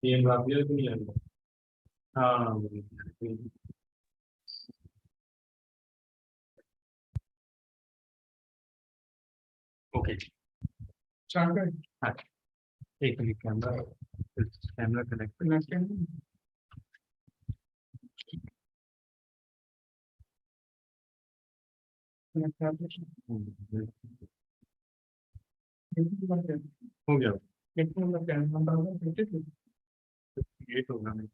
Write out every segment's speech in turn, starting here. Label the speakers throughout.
Speaker 1: ये बात ये नहीं है। हाँ। ओके। स्टार्ट। हाँ। एक मिनट कैमरा कैमरा कनेक्ट हो गया। ये तो होगा नहीं।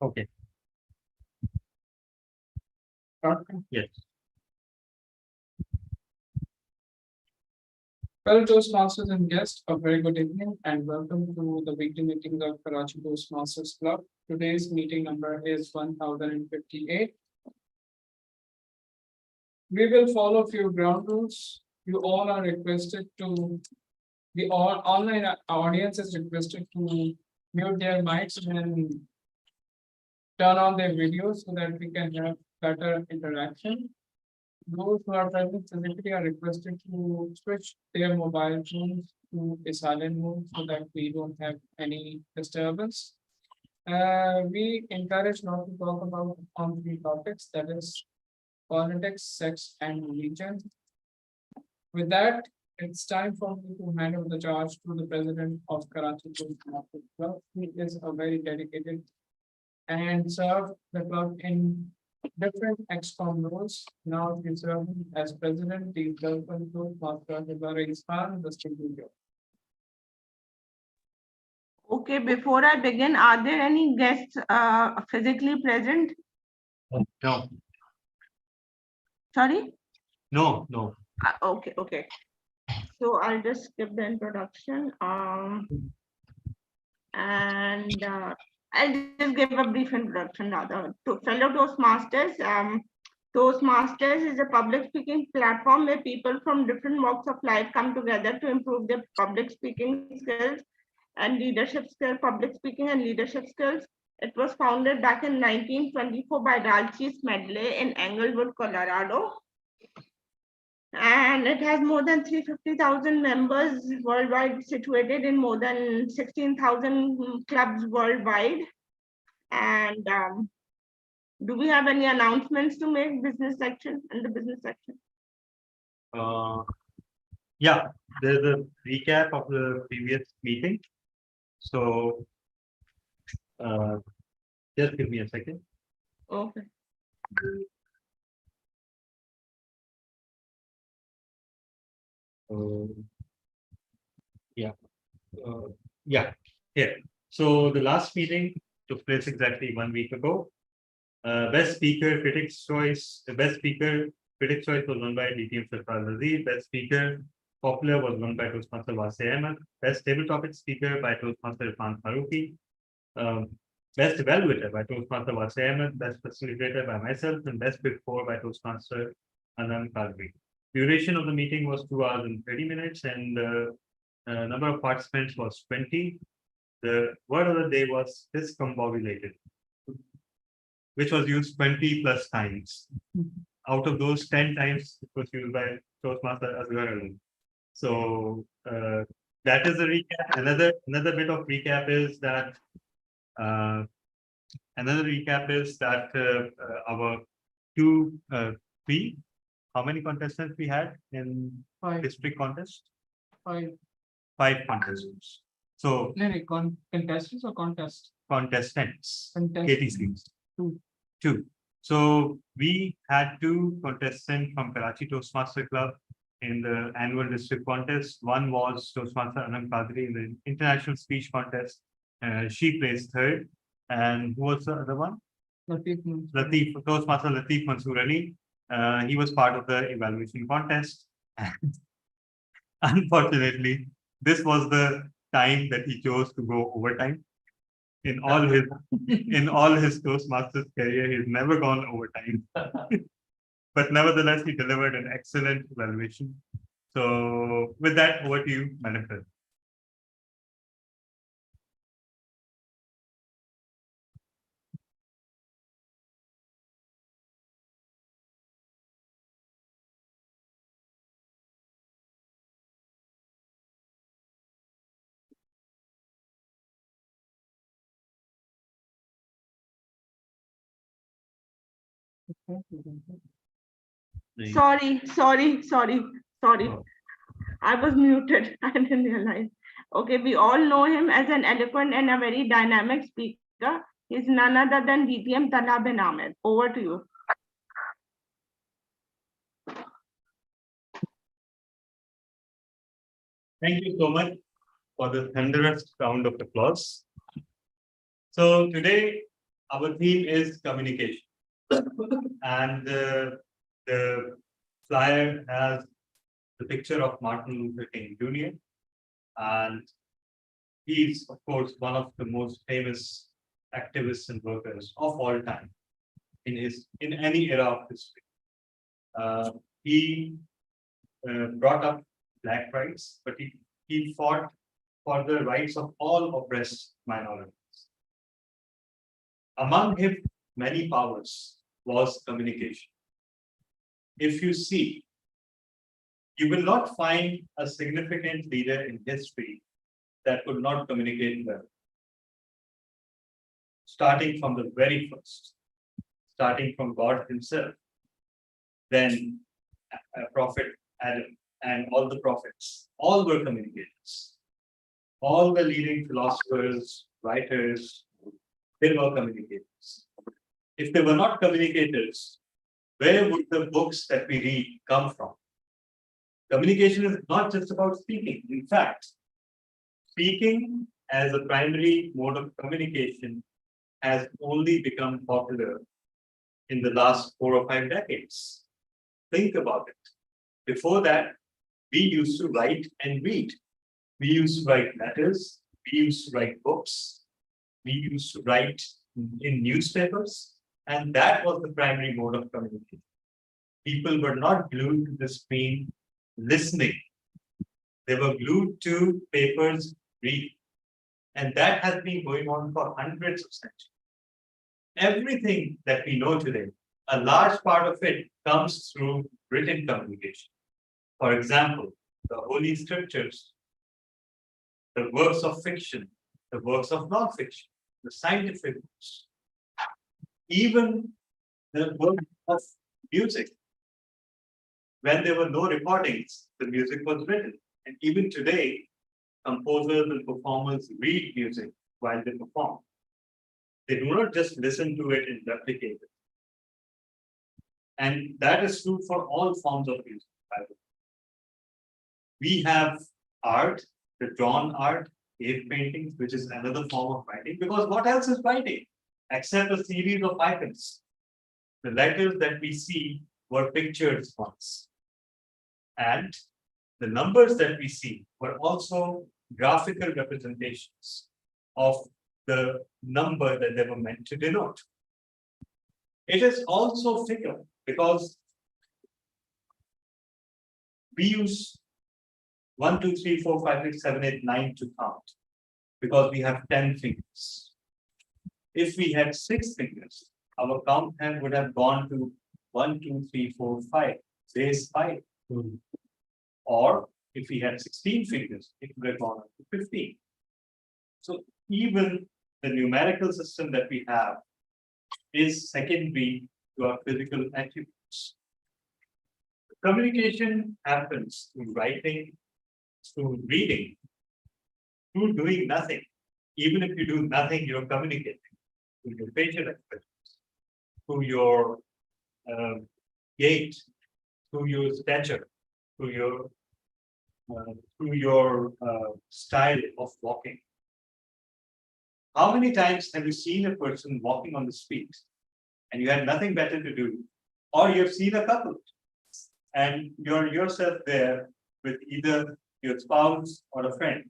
Speaker 1: Okay. Yes. Fellow Toastmasters and guests, a very good evening and welcome to the weekly meeting of Karachi Toastmasters Club. Today's meeting number is 1058. We will follow a few ground rules. You all are requested to, the all online audience is requested to mute their mics and turn on their videos so that we can have better interaction. Those who are present physically are requested to switch their mobile phones to a silent mode so that we don't have any disturbance. We encourage not to talk about on three topics, that is politics, sex, and religion. With that, it's time for me to hand over the charge to the president of Karachi Toastmasters Club. He is a very dedicated and served the club in different ExCom roles. Now he's serving as president. Please welcome to Master Khan, the studio.
Speaker 2: Okay, before I begin, are there any guests physically present?
Speaker 1: No.
Speaker 2: Sorry?
Speaker 1: No.
Speaker 2: Okay. So I'll just skip the introduction. And I'll just give a brief introduction rather. To fellow Toastmasters, Toastmasters is a public speaking platform where people from different walks of life come together to improve their public speaking skills and leadership skills, public speaking and leadership skills. It was founded back in 1924 by Ralchi Smedley in Englewood, Colorado. And it has more than 350,000 members worldwide, situated in more than 16,000 clubs worldwide. And do we have any announcements to make business section in the business section?
Speaker 1: Yeah, there's a recap of the previous meeting. So just give me a second.
Speaker 2: Okay.
Speaker 1: Yeah. Here. So the last meeting took place exactly 1 week ago. Best speaker, critics' choice. The best speaker, critics' choice was won by DTM Sarfraz Aziz. Best speaker, popular was won by Toastmaster Wasi Ahmed. Best table topic speaker by Toastmaster Irfan Faruqi. Best evaluator by Toastmaster Wasi Ahmed. Best facilitator by myself, and best big four by Toastmaster Anand Kalvi. Duration of the meeting was 2 hours and 30 minutes, and number of participants was 20. The word of the day was discombobulated, which was used 20 plus times. Out of those, 10 times it was used by Toastmaster Asghar. So that is a recap. Another bit of recap is that our three. How many contestants we had in district contest? Five contestants. So contestants or contest? Contestants. KTCs. Two. So we had two contestants from Karachi Toastmaster Club in the annual district contest. One was Toastmaster Anand Kadri in the international speech contest. She placed third. And who was the other one? Toastmaster Latif Mansoor Ali. He was part of the evaluation contest. And unfortunately, this was the time that he chose to go overtime. In all his Toastmasters career, he's never gone overtime. But nevertheless, he delivered an excellent evaluation. So with that, over to you, Madam President.
Speaker 2: Sorry.
Speaker 3: Oh,
Speaker 2: I was muted. I didn't realize. Okay, we all know him as an eloquent and a very dynamic speaker. He's none other than DTM Talha bin Ahmed. Over to you.
Speaker 3: thank you so much for the thunderous round of applause. So today our theme is communication, and the flyer has the picture of Martin Luther King Jr. and he's of course one of the most famous activists and workers of all time in any era of history. He brought up black rights, but he fought for the rights of all oppressed minorities. Among his many powers was communication. If you see, you will not find a significant leader in history that could not communicate well. Starting from the very first, starting from God himself, then Prophet Adam and all the prophets, all were communicators. All the leading philosophers, writers, they were communicators. If they were not communicators, where would the books that we read come from? Communication is not just about speaking. In fact, speaking as a primary mode of communication has only become popular in the last 4 or 5 decades. Think about it. Before that, we used to write and read. We used to write letters. We used to write books. We used to write in newspapers. And that was the primary mode of communication. People were not glued to the screen listening. They were glued to papers reading. And that has been going on for hundreds of centuries. Everything that we know today, a large part of it comes through written communication. For example, the Holy Scriptures, the works of fiction, the works of non-fiction, the scientific books, even the work of music. When there were no recordings, the music was written. And even today, composers and performers read music while they perform. They do not just listen to it and replicate it. And that is true for all forms of music, by the way. We have art, the drawn art, cave paintings, which is another form of writing, because what else is writing except a series of icons? The letters that we see were pictures once. And the numbers that we see were also graphical representations of the number that they were meant to denote. It is also figure because we use 1, 2, 3, 4, 5, 6, 7, 8, 9 to count because we have 10 fingers. If we had 6 fingers, our count hand would have gone to 1, 2, 3, 4, 5, base 5. Or if we had 16 fingers, it would have gone up to 15. So even the numerical system that we have is secondary to our physical attributes. Communication happens through writing, through reading, through doing nothing. Even if you do nothing, you're communicating through your facial expressions, through your gait, through your stature, through your style of walking. How many times have you seen a person walking on the street and you had nothing better to do? Or you've seen a couple and you're yourself there with either your spouse or a friend,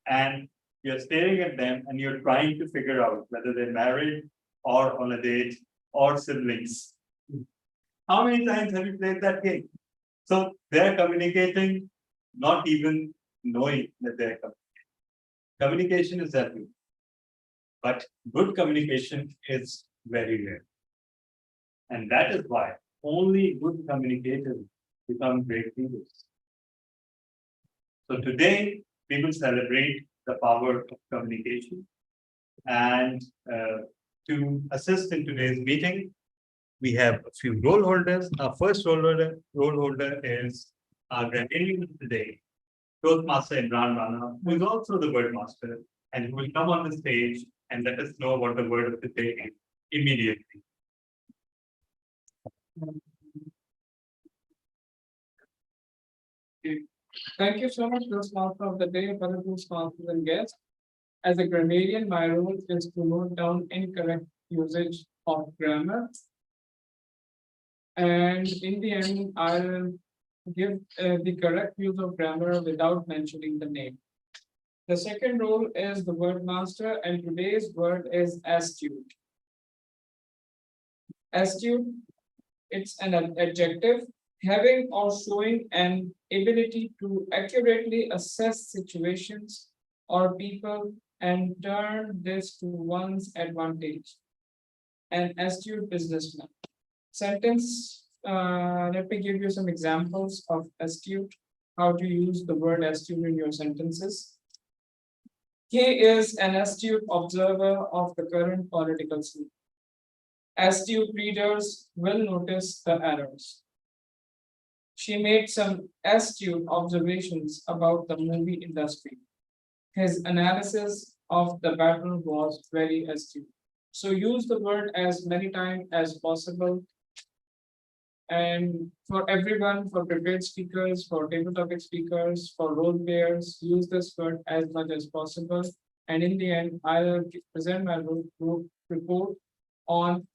Speaker 3: and you're staring at them and you're trying to figure out whether they're married or on a date or siblings. How many times have you played that game? So they're communicating, not even knowing that they're communicating. Communication is everywhere. But good communication is very rare. And that is why only good communicators become great leaders. So today, we will celebrate the power of communication. And to assist in today's meeting, we have a few role holders. Our first role holder is our grammarian of the day, Toastmaster Imran Rana, who is also the word master, and who will come on the stage and let us know what the word of the day is immediately.
Speaker 1: Thank you so much, Toastmaster of the day, for the Toastmasters and guests. As a grammarian, my role is to note down incorrect usage of grammar. And in the end, I'll give the correct use of grammar without mentioning the name. The second role is the word master, and today's word is astute. Astute, it's an adjective having or showing an ability to accurately assess situations or people and turn this to one's advantage. An astute businessman. Sentence, let me give you some examples of astute, how to use the word astute in your sentences. He is an astute observer of the current political scene. Astute readers will notice the errors. She made some astute observations about the movie industry. His analysis of the battle was very astute. So use the word as many times as possible. And for everyone, for prepared speakers, for table topic speakers, for role players, use this word as much as possible. And in the end, I'll present my report on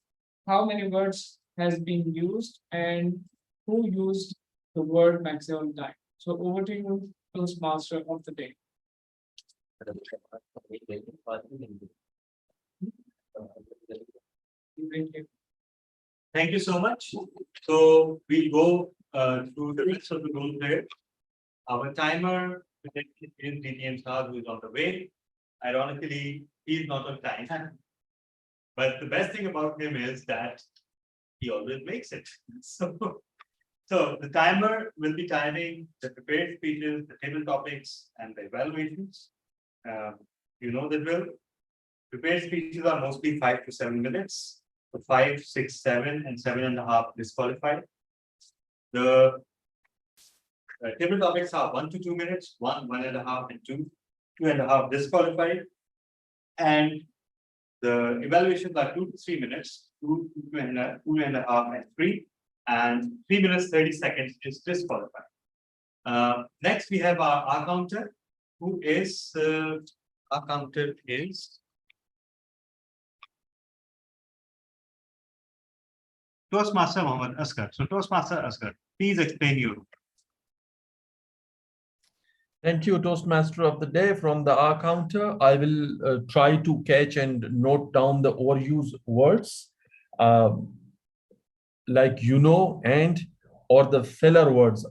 Speaker 1: how many words has been used and who used the word maximum time. So over to you, Toastmaster of the day. Thank you.
Speaker 3: Thank you so much. So we'll go through the rest of the room there. Our timer is DTM Star, who is on the way. Ironically, he's not on time. But the best thing about him is that he always makes it. So the timer will be timing the prepared speeches, the table topics, and the evaluations. You know the drill. Prepared speeches are mostly 5 to 7 minutes. So 5, 6, 7, and 7.5 disqualified. The table topics are 1 to 2 minutes, 1, 1.5, and 2, 2.5 disqualified. And the evaluations are 2 to 3 minutes, 2, 2.5, and 3. And 3 minutes 30 seconds is disqualified. Next, we have our counter, who is our counter is Toastmaster Mohammed Asghar. So Toastmaster Asghar, please explain your role.
Speaker 4: Thank you, Toastmaster of the day. From the R counter, I will try to catch and note down the overused words like and or the filler words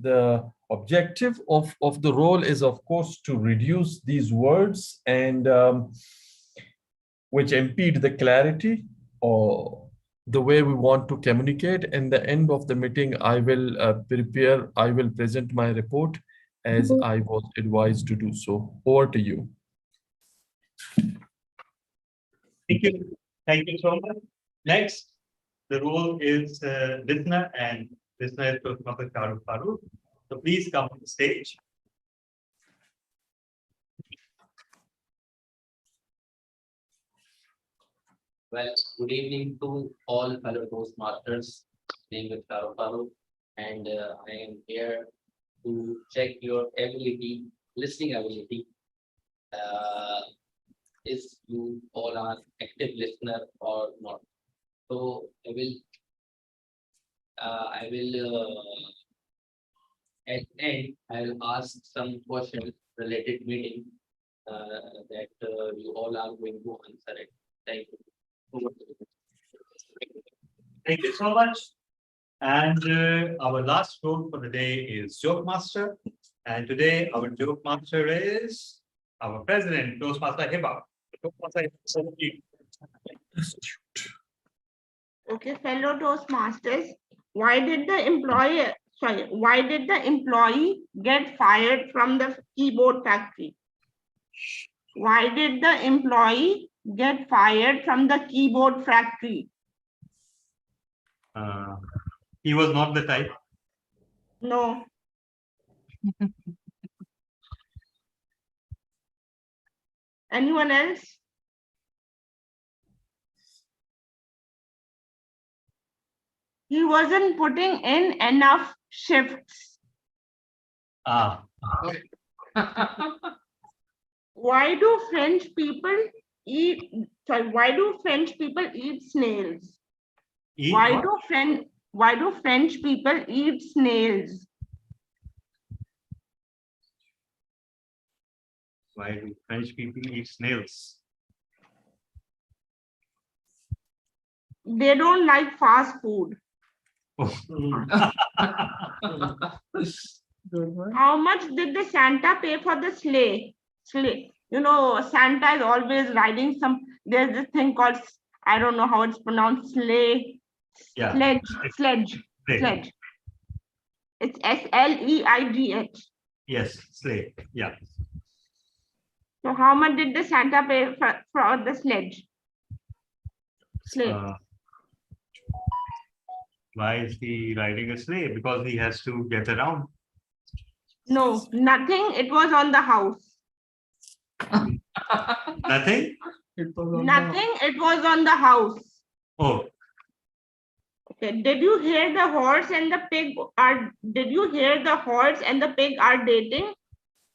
Speaker 4: the objective of the role is, of course, to reduce these words and which impede the clarity or the way we want to communicate. And the end of the meeting, I will present my report as I was advised to do so. Over to you.
Speaker 3: Thank you so much. Next, the role is listener, and listener is Toastmaster Farooq. So please come to the stage.
Speaker 5: Well, good evening to all fellow Toastmasters. My name is Farooq, and I am here to check your ability, listening ability. Is you all are active listener or not? So I will at end I will ask some questions related meeting that you all are going to answer it. Thank you.
Speaker 3: Thank you so much. And our last role for the day is Joke Master. And today our Joke Master is our president, Toastmaster Hiba. Toastmaster, over to you.
Speaker 2: Okay, fellow Toastmasters, why did the employee get fired from the keyboard factory? Why did the employee get fired from the keyboard factory?
Speaker 3: He was not the type.
Speaker 2: No. Anyone else? He wasn't putting in enough shifts.
Speaker 3: Ah,
Speaker 2: Why do French people eat? Sorry, why do French people eat snails?
Speaker 3: eat
Speaker 2: Why
Speaker 3: what?
Speaker 2: do French people eat snails?
Speaker 3: Why do French people eat snails?
Speaker 2: They don't like fast food.
Speaker 1: Good one.
Speaker 2: How much did the Santa pay for the sleigh? Sleigh. You know, Santa is always riding some. There's this thing called, I don't know how it's pronounced, sleigh.
Speaker 3: Yeah.
Speaker 2: Sledge.
Speaker 3: Sleigh.
Speaker 2: Sledge. It's SLEIGH.
Speaker 3: Yes, sleigh. Yeah.
Speaker 2: So how much did the Santa pay for the sledge? Sleigh.
Speaker 3: Why is he riding a sleigh? Because he has to get around.
Speaker 2: No, nothing. It was on the house.
Speaker 3: Nothing?
Speaker 1: It was on
Speaker 2: Nothing. It was on the house.
Speaker 3: Oh,
Speaker 2: Okay. Did you hear the horse and the pig are? Did you hear the horse and the pig are dating?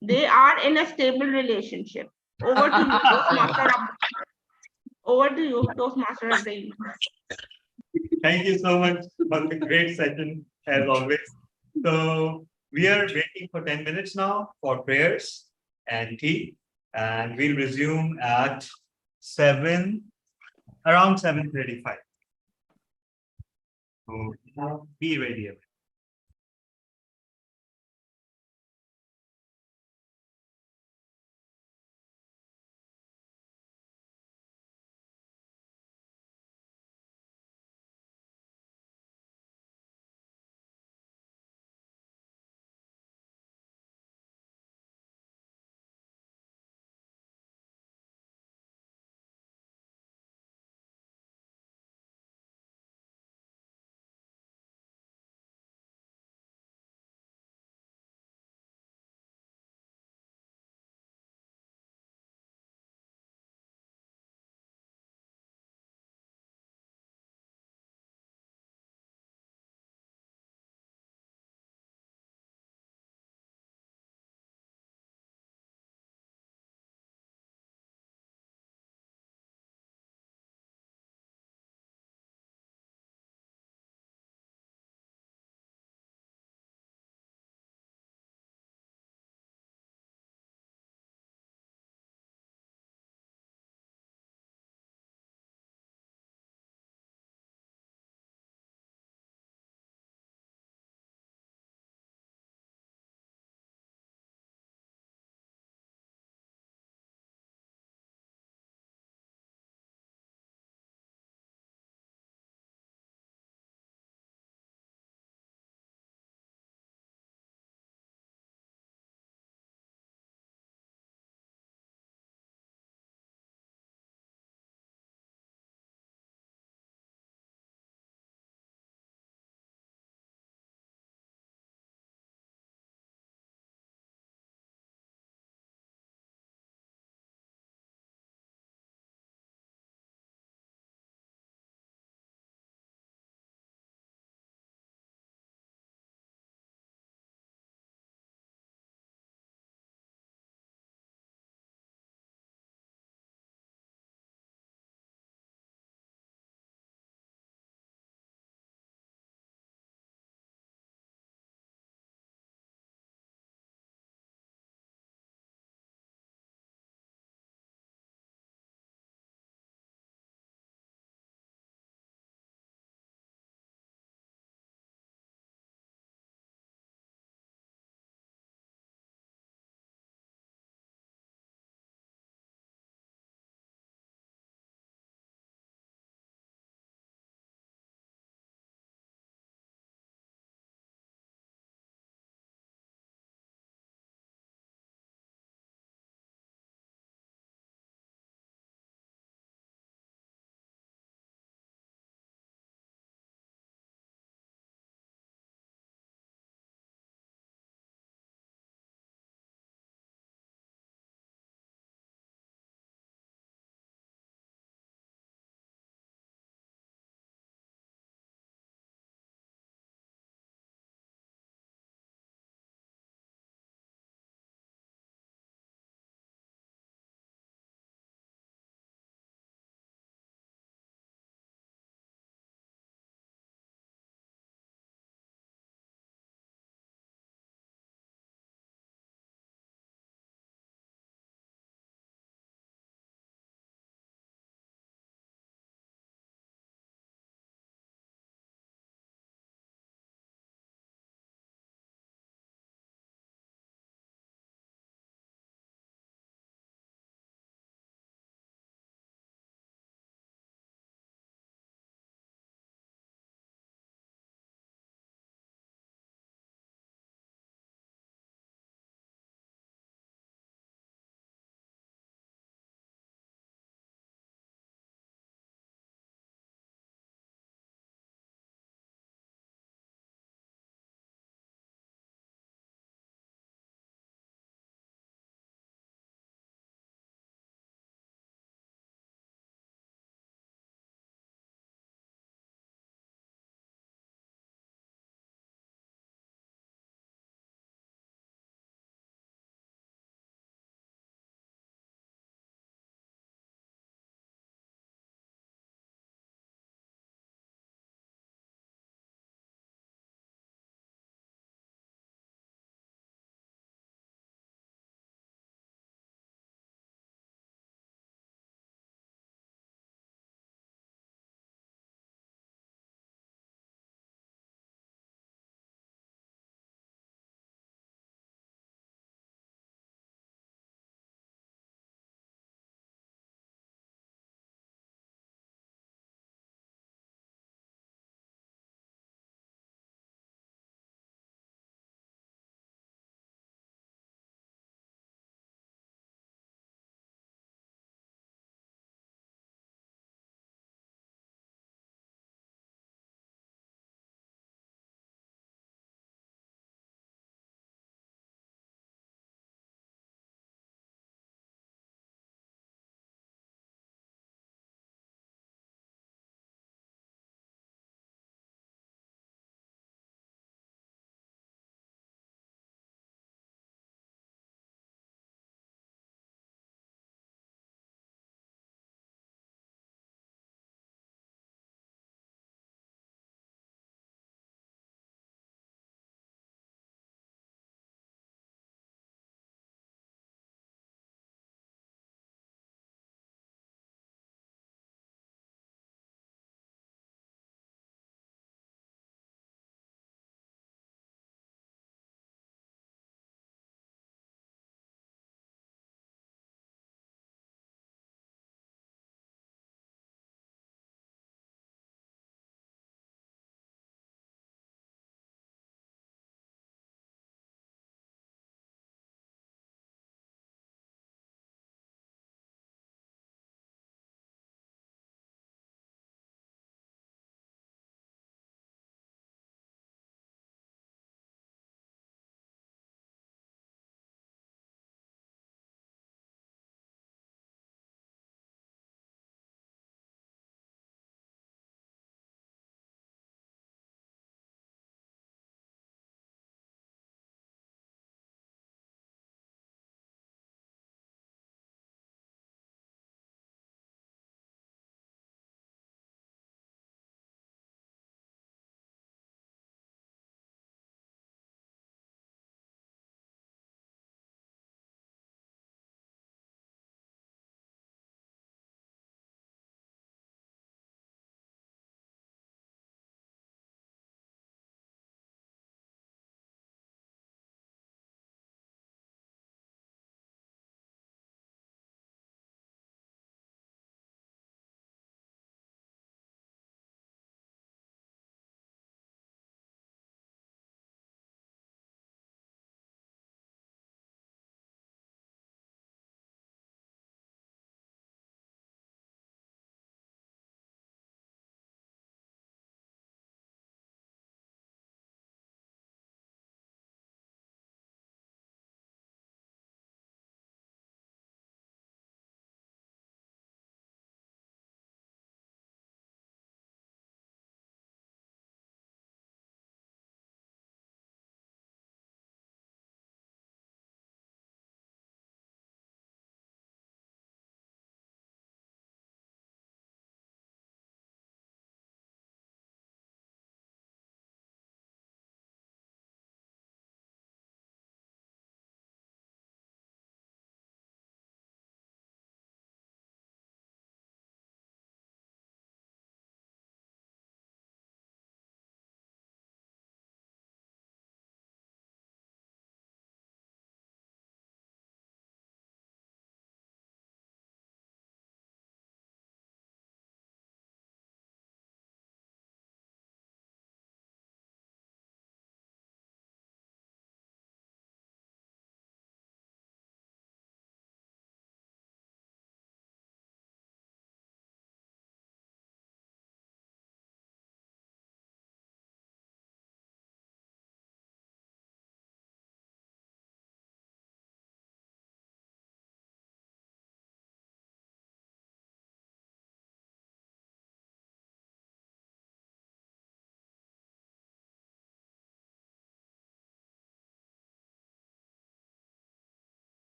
Speaker 2: They are in a stable relationship. Over to you, Toastmaster. Over to you, Toastmaster of the evening.
Speaker 3: thank you so much for the great session, as always. So we are waiting for 10 minutes now for prayers and tea, and we'll resume at 7, around 7:35. So be ready.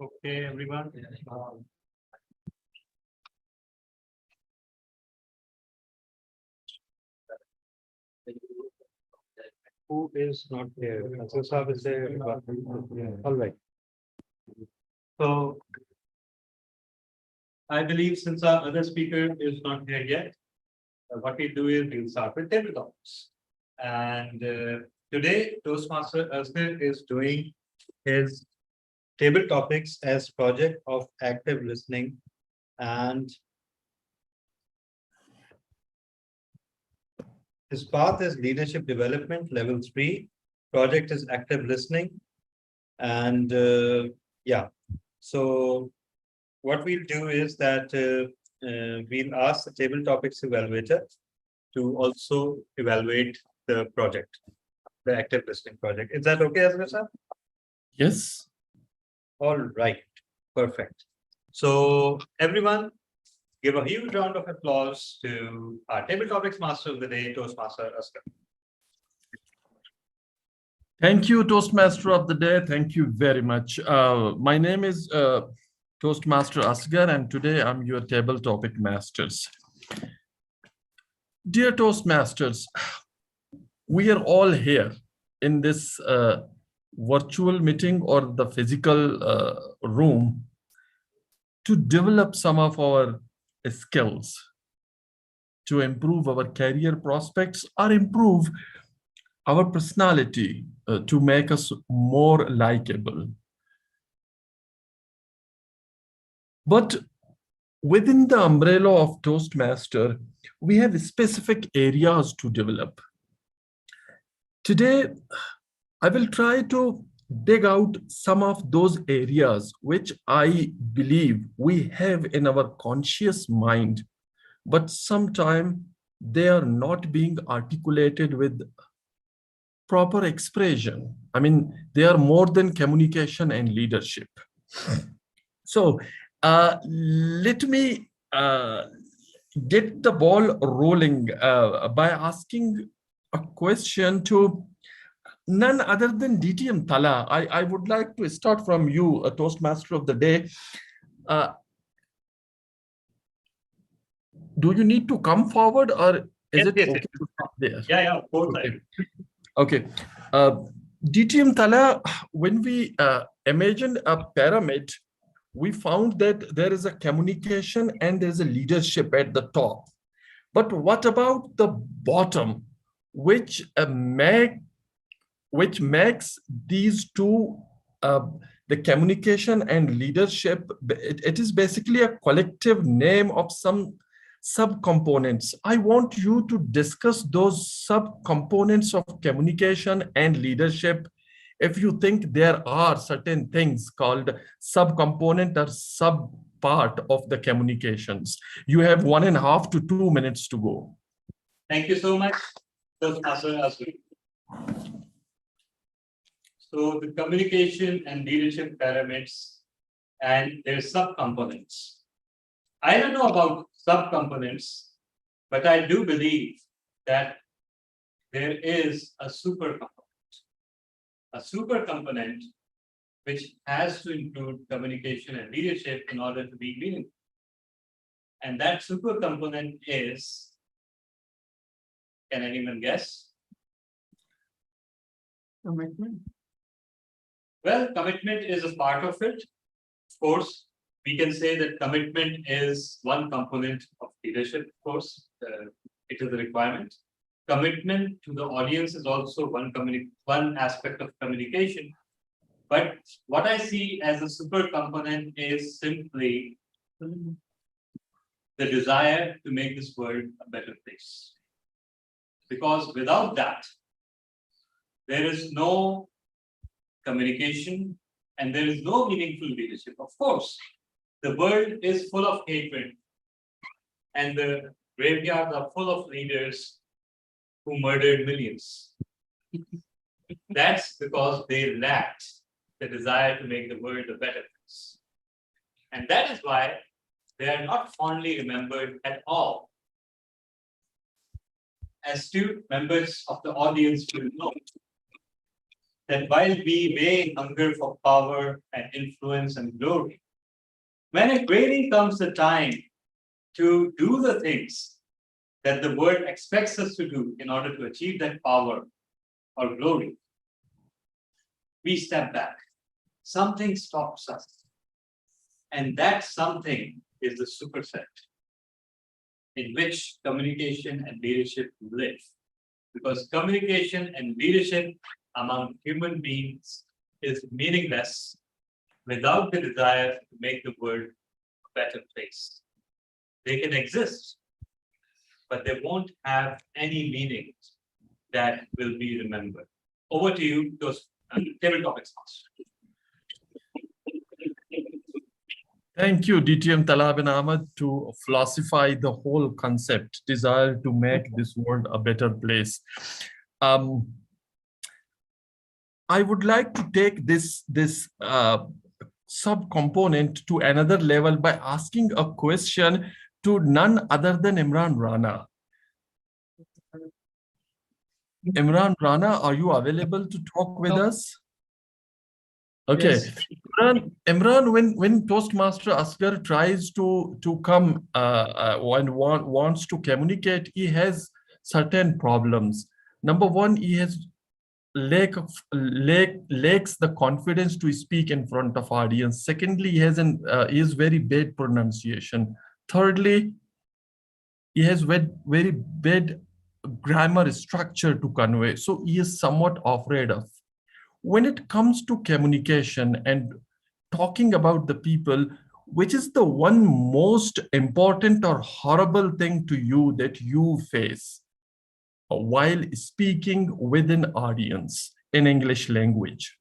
Speaker 3: Okay, everyone. Who is not here? Asif Saab is there. All right. So I believe since our other speaker is not here yet, what we do is we'll start with table topics. And today, Toastmaster Asghar is doing his table topics as project of active listening, and his path is leadership development level 3. Project is active listening. And yeah, so what we'll do is that we'll ask the table topics evaluator to also evaluate the project, the active listening project. Is that okay, Asghar sir?
Speaker 4: Yes.
Speaker 3: All right, perfect. So everyone, give a huge round of applause to our table topics master of the day, Toastmaster Asghar.
Speaker 4: Thank you, Toastmaster of the day. Thank you very much. My name is Toastmaster Asghar, and today I'm your table topic masters. Dear Toastmasters, we are all here in this virtual meeting or the physical room to develop some of our skills, to improve our career prospects or improve our personality, to make us more likable. But within the umbrella of Toastmaster, we have specific areas to develop. Today, I will try to dig out some of those areas which I believe we have in our conscious mind, but sometimes they are not being articulated with proper expression. I mean, they are more than communication and leadership. So let me get the ball rolling by asking a question to none other than DTM Tala. I would like to start from you, a Toastmaster of the day. Do you need to come forward, or is
Speaker 3: Yes,
Speaker 4: it
Speaker 3: yes,
Speaker 4: okay
Speaker 3: yes.
Speaker 4: to start there?
Speaker 3: Yeah, both
Speaker 4: Okay.
Speaker 3: sides.
Speaker 4: Okay. DTM Tala, when we imagined a pyramid, we found that there is a communication and there's a leadership at the top. But what about the bottom, which makes these two, the communication and leadership, it is basically a collective name of some subcomponents. I want you to discuss those subcomponents of communication and leadership. If you think there are certain things called subcomponent or sub part of the communications, you have 1.5 to 2 minutes to go.
Speaker 3: Thank you so much, Toastmaster Asghar. So the communication and leadership pyramids and their subcomponents. I don't know about subcomponents, but I do believe that there is a super component which has to include communication and leadership in order to be meaningful. And that super component is, can anyone guess?
Speaker 1: Commitment.
Speaker 3: Well, commitment is a part of it. Of course, we can say that commitment is one component of leadership, of course. It is a requirement. Commitment to the audience is also one aspect of communication. But what I see as a super component is simply the desire to make this world a better place. Because without that, there is no communication and there is no meaningful leadership. Of course, the world is full of hatred and the graveyards are full of leaders who murdered millions. That's because they lacked the desire to make the world a better place. And that is why they are not fondly remembered at all. Astute members of the audience will know that while we may hunger for power and influence and glory, when it really comes the time to do the things that the world expects us to do in order to achieve that power or glory, we step back. Something stops us. And that something is the superset in which communication and leadership live. Because communication and leadership among human beings is meaningless without the desire to make the world a better place. They can exist, but they won't have any meaning that will be remembered. Over to you, those table topics master.
Speaker 4: Thank you, DTM Talab and Ahmad, to philosophize the whole concept, desire to make this world a better place. I would like to take this sub-component to another level by asking a question to none other than Imran Rana. Imran Rana, are you available to talk with us? Okay.
Speaker 1: Yes.
Speaker 4: Imran, when Toastmaster Asghar tries to come and wants to communicate, he has certain problems. Number one, he has lacks the confidence to speak in front of audience. Secondly, he has very bad pronunciation. Thirdly, he has very bad grammar structure to convey. So he is somewhat afraid of. When it comes to communication and talking about the people, which is the one most important or horrible thing to you that you face while speaking with an audience in English language?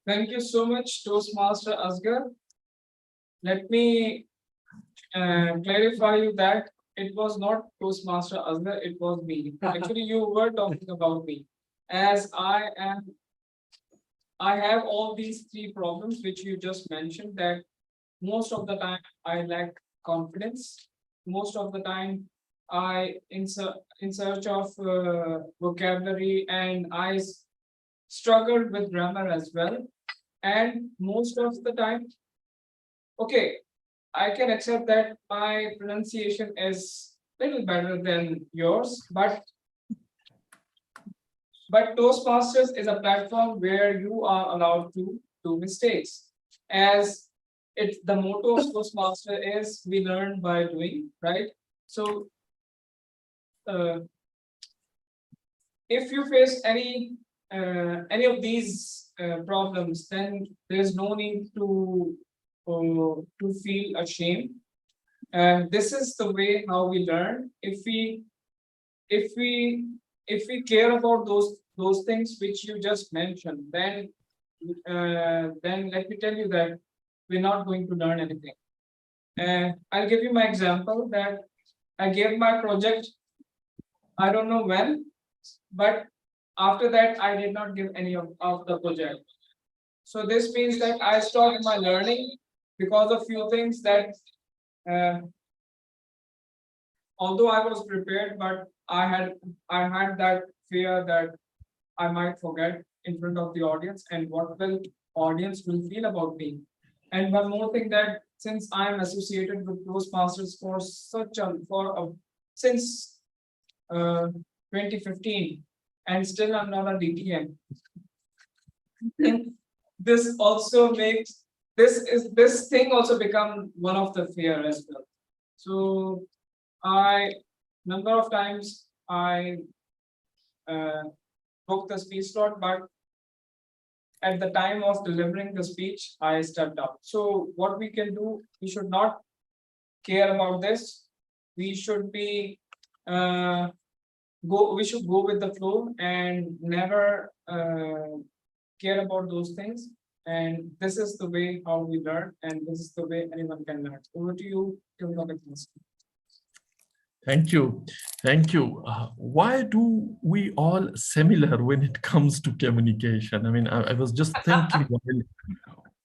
Speaker 1: Thank you so much, Toastmaster Asghar. Let me clarify you that it was not Toastmaster Asghar, it was me. Actually, you were talking about me, as I have all these three problems which you just mentioned, that most of the time I lack confidence. Most of the time I in search of vocabulary, and I struggled with grammar as well. And most of the time, okay, I can accept that my pronunciation is little better than yours, but Toastmasters is a platform where you are allowed to do mistakes. As the motto of Toastmaster is we learn by doing, right? So if you face any of these problems, then there is no need to feel ashamed. And this is the way how we learn. If we care about those things which you just mentioned, then let me tell you that we're not going to learn anything. I'll give you my example that I gave my project, I don't know when, but after that I did not give any of the project. So this means that I stopped my learning because of few things that although I was prepared, but I had that fear that I might forget in front of the audience, and what will audience will feel about me. And one more thing, that since I am associated with Toastmasters since 2015, and still I'm not a DTM. This also makes this thing also become one of the fear as well. So number of times I booked the speech slot, but at the time of delivering the speech, I stepped up. So what we can do, we should not care about this. We should be we should go with the flow and never care about those things. And this is the way how we learn, and this is the way anyone can learn. Over to you,
Speaker 4: Thank you. Thank you. Why do we all similar when it comes to communication? I mean, I was just thinking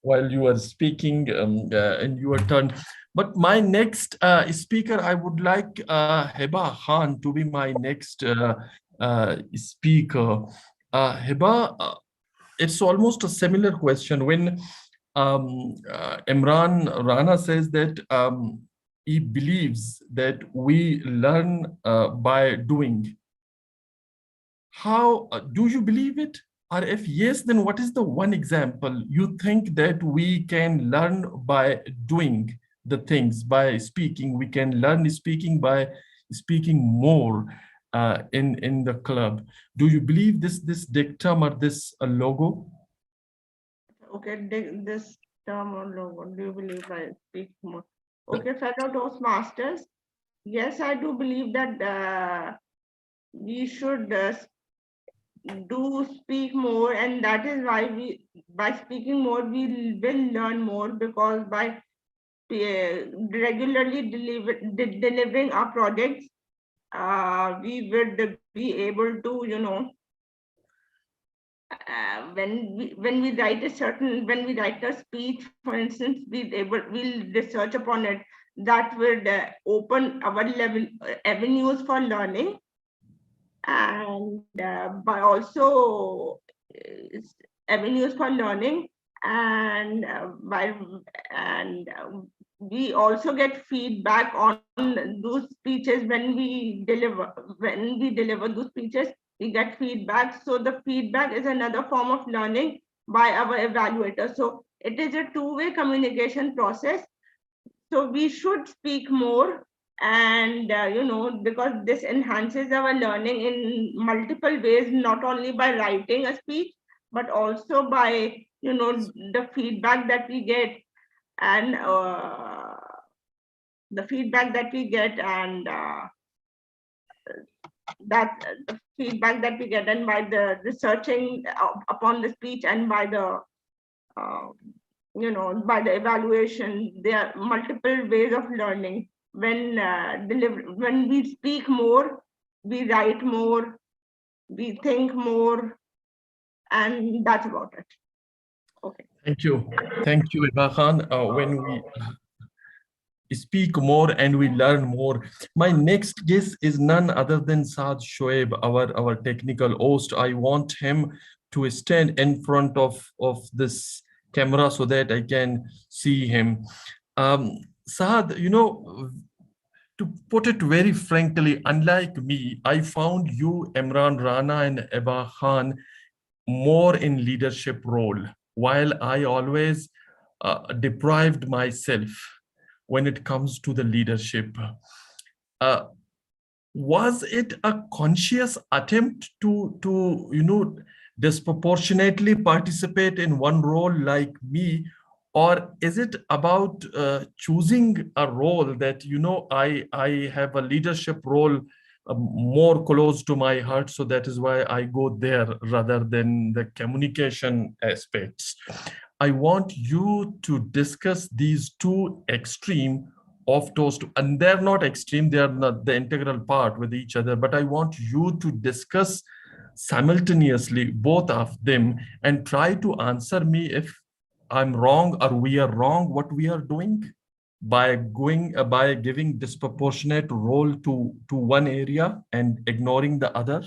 Speaker 4: while you were speaking and your turn. But my next speaker, I would like Heba Khan to be my next speaker. Hiba, it's almost a similar question when Imran Rana says that he believes that we learn by doing. How do you believe it? Or if yes, then what is the one example you think that we can learn by doing the things, by speaking? We can learn speaking by speaking more in the club. Do you believe this dictum or this logo?
Speaker 2: Okay, this term or logo, do you believe I speak more? Okay, fellow Toastmasters, yes, I do believe that we should do speak more, and that is why by speaking more, we will learn more, because by regularly delivering our projects, we would be able to, when we write a speech, for instance, we'll research upon it. That would open our avenues for learning, and by also avenues for learning, and we also get feedback on those speeches when we deliver those speeches. We get feedback, so the feedback is another form of learning by our evaluator. So it is a two-way communication process. So we should speak more, and because this enhances our learning in multiple ways, not only by writing a speech, but also by the feedback that we get, and the feedback that we get, and by the researching upon the speech, and by the by the evaluation. There are multiple ways of learning. When we speak more, we write more, we think more, and that's about it. Okay.
Speaker 4: Thank you, Iba Khan. When we speak more and we learn more. My next guest is none other than Saad Shoaib, our technical host. I want him to stand in front of this camera so that I can see him. Saad, to put it very frankly, unlike me, I found you, Imran Rana and Eba Khan, more in leadership role, while I always deprived myself when it comes to the leadership. Uh, was it a conscious attempt to disproportionately participate in one role like me, or is it about choosing a role that I have a leadership role more close to my heart, so that is why I go there rather than the communication aspects? I want you to discuss these two extreme of toast, and they're not extreme, they are not the integral part with each other, but I want you to discuss simultaneously both of them and try to answer me if I'm wrong or we are wrong what we are doing by giving disproportionate role to one area and ignoring the other.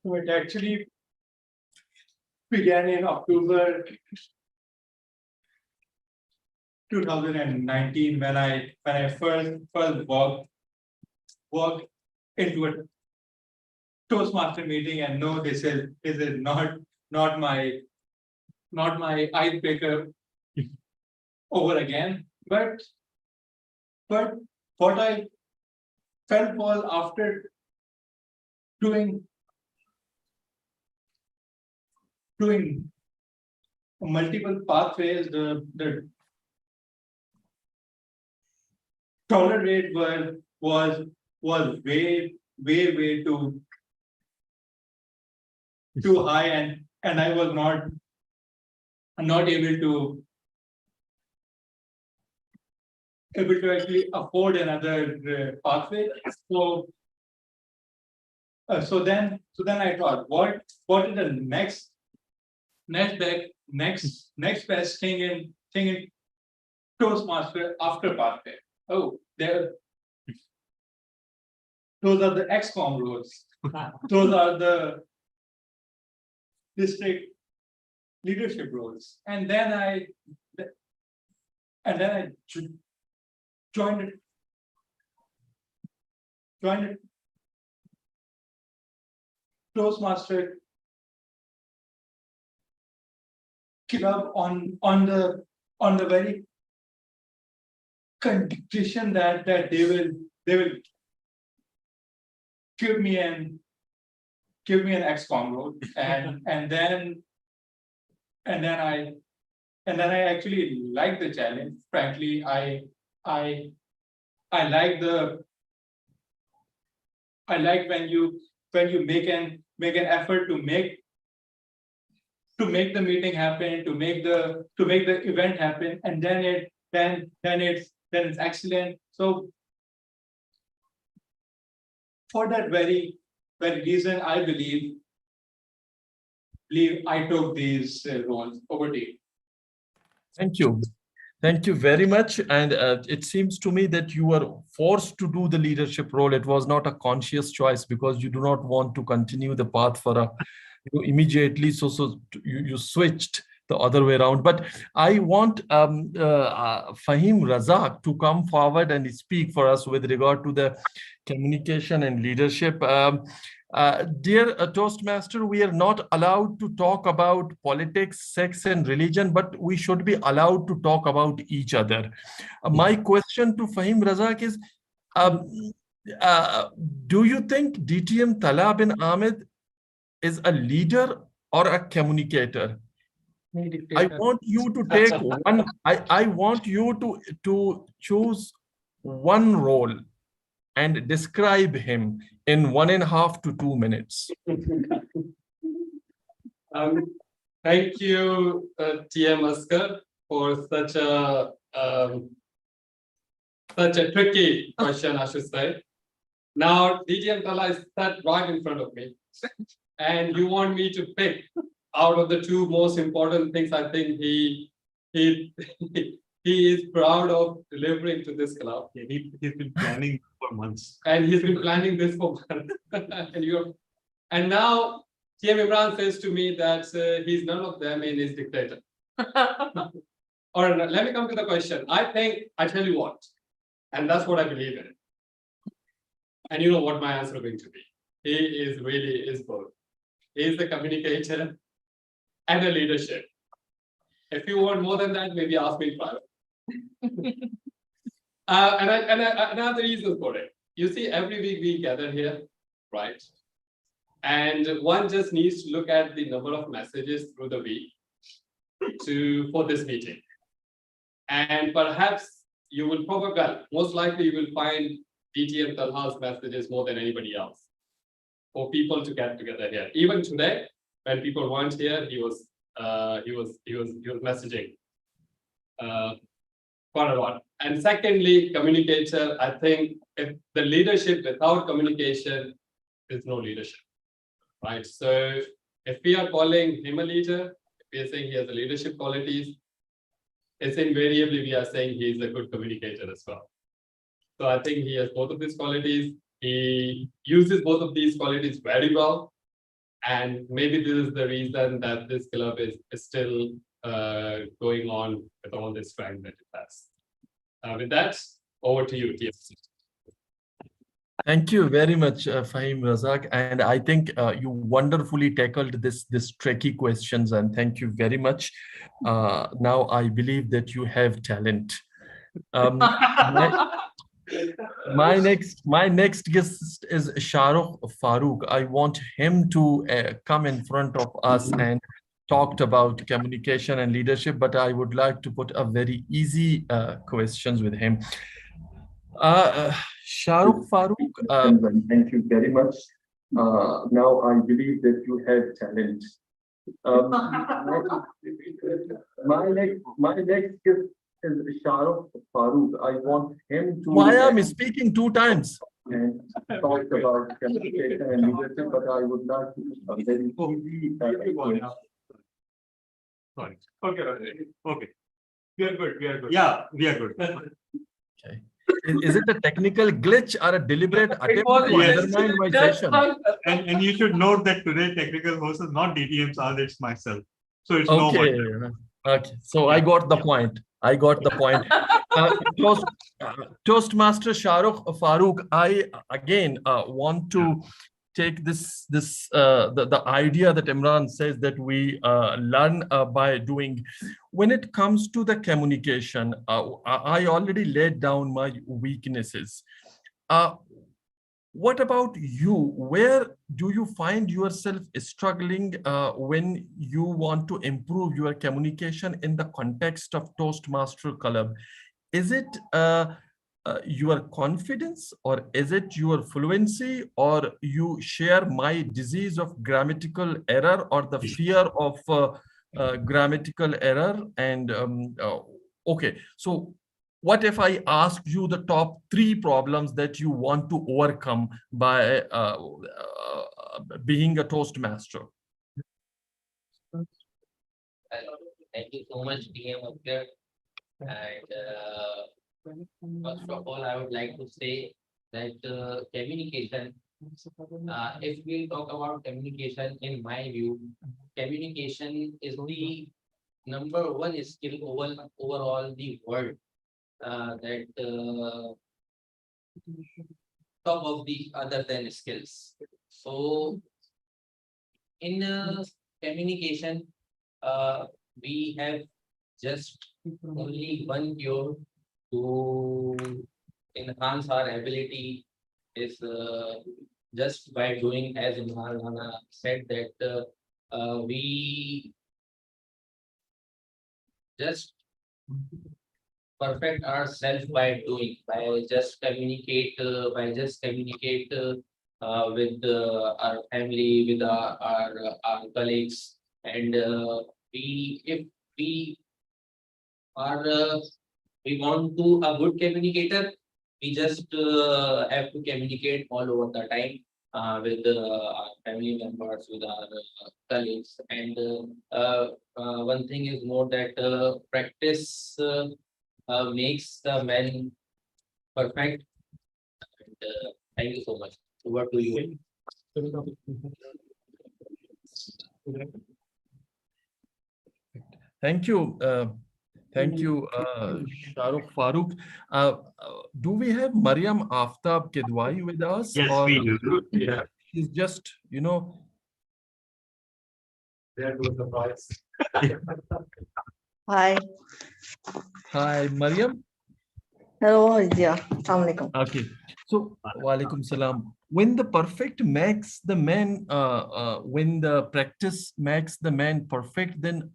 Speaker 1: So it actually began in October 2019 when I first walked into a Toastmaster meeting, and no, this is not my icebreaker over again. But what I felt was, after doing multiple pathways, the tolerate was way too high, and I was not able to actually afford another pathway. So then I thought, what is the next best thing in Toastmaster after pathway? Oh, those are the XCOM rules.
Speaker 3: Those are the district leadership roles. And then I joined a Toastmaster club on the very condition that they will give me an ex-con role, and then I actually like the challenge. Frankly, I like when you make an effort to make the meeting happen, to make the event happen, and then it's excellent. So for that very reason, I believe I took these roles. Over to you.
Speaker 4: Thank you. Thank you very much. And it seems to me that you were forced to do the leadership role. It was not a conscious choice because you do not want to continue the path for immediately. So you switched the other way around. But I want Fahim Razak to come forward and speak for us with regard to the communication and leadership. Dear Toastmaster, we are not allowed to talk about politics, sex, and religion, but we should be allowed to talk about each other. My question to Fahim Razak is, do you think DTM Tala bin Ahmed is a leader or a communicator? I want you to take one. I want you to choose one role and describe him in 1.5 to 2 minutes.
Speaker 6: Thank you, TM Askar, for such a tricky question, I should say. Now, DTM Tala is sat right in front of me, and you want me to pick out of the two most important things I think he is proud of delivering to this club.
Speaker 3: Yeah, he's been planning for months.
Speaker 6: And he's been planning this for months. and now TM Imran says to me that he's none of them and is dictator. All right, let me come to the question. I tell you what, and that's what I believe in. And you know what my answer is going to be. He is both. He is the communicator and the leadership. If you want more than that, maybe ask me in private. And I have the reasons for it. You see, every week we gather here, right? And one just needs to look at the number of messages through the week for this meeting. And perhaps you will most likely you will find DTM Talha's messages more than anybody else for people to get together here. Even today, when people weren't here, he was messaging quite a lot. And secondly, communicator. I think if the leadership without communication is no leadership, right? So if we are calling him a leader, if we are saying he has the leadership qualities, it's invariably we are saying he is a good communicator as well. So I think he has both of these qualities. He uses both of these qualities very well. And maybe this is the reason that this club is still going on with all this strength that it has. With that, over to you, TFC.
Speaker 4: Thank you very much, Fahim Razak. And I think you wonderfully tackled this tricky questions, and thank you very much. Now I believe that you have talent. My next guest is Shahrukh Farooq. I want him to come in front of us and talked about communication and leadership, but I would like to put a very easy questions with him. Shahrukh Farooq. Thank you very much. Now I believe that you have talent. My next guest is Shahrukh Farooq. I want him to. Why am I speaking 2 times? And talk about communication and leadership, but I would like to a very easy.
Speaker 3: Sorry. Okay. We are good. Yeah, we are good.
Speaker 4: Okay. Is it a technical glitch or a deliberate attempt
Speaker 1: was
Speaker 4: to
Speaker 3: Yes.
Speaker 4: undermine my
Speaker 1: just
Speaker 4: session?
Speaker 3: And you should note that today technical host is not DTM Saad, it's myself. So it's no
Speaker 4: Okay.
Speaker 3: wonder.
Speaker 4: Okay. So I got the point. I got the point. Toast, Toastmaster Shahrukh Farooq, I again want to take the idea that Imran says that we learn by doing. When it comes to the communication, I already laid down my weaknesses. Uh, what about you? Where do you find yourself struggling when you want to improve your communication in the context of Toastmaster Club? Is it your confidence, or is it your fluency, or you share my disease of grammatical error, or the fear of grammatical error? And okay, so what if I ask you the top 3 problems that you want to overcome by being a Toastmaster?
Speaker 5: Thank you so much, DM Akhtar. And first of all, I would like to say that communication, if we talk about communication, in my view, communication is the number one skill overall the world that top of the other than skills. So in communication, we have just only one cure to enhance our ability is just by doing, as Imran said, that we just perfect ourselves by doing, by just communicate with our family, with our colleagues, and if we are we want to a good communicator, we just have to communicate all over the time with our family members, with our colleagues, and one thing is more that practice makes the man perfect. And, thank you so much. Over to you.
Speaker 4: Thank you. Thank you, Shahrukh Farooq. Do we have Mariam Aftab Kidwai with us?
Speaker 3: Yes,
Speaker 4: or
Speaker 3: we do.
Speaker 4: Yeah, she's just,
Speaker 6: There goes the prize.
Speaker 7: Hi.
Speaker 4: Hi, Mariam.
Speaker 7: Hello, yeah. Assalamu alaikum.
Speaker 4: Okay. So, walaikum salam. When the perfect makes the man, when the practice makes the man perfect, then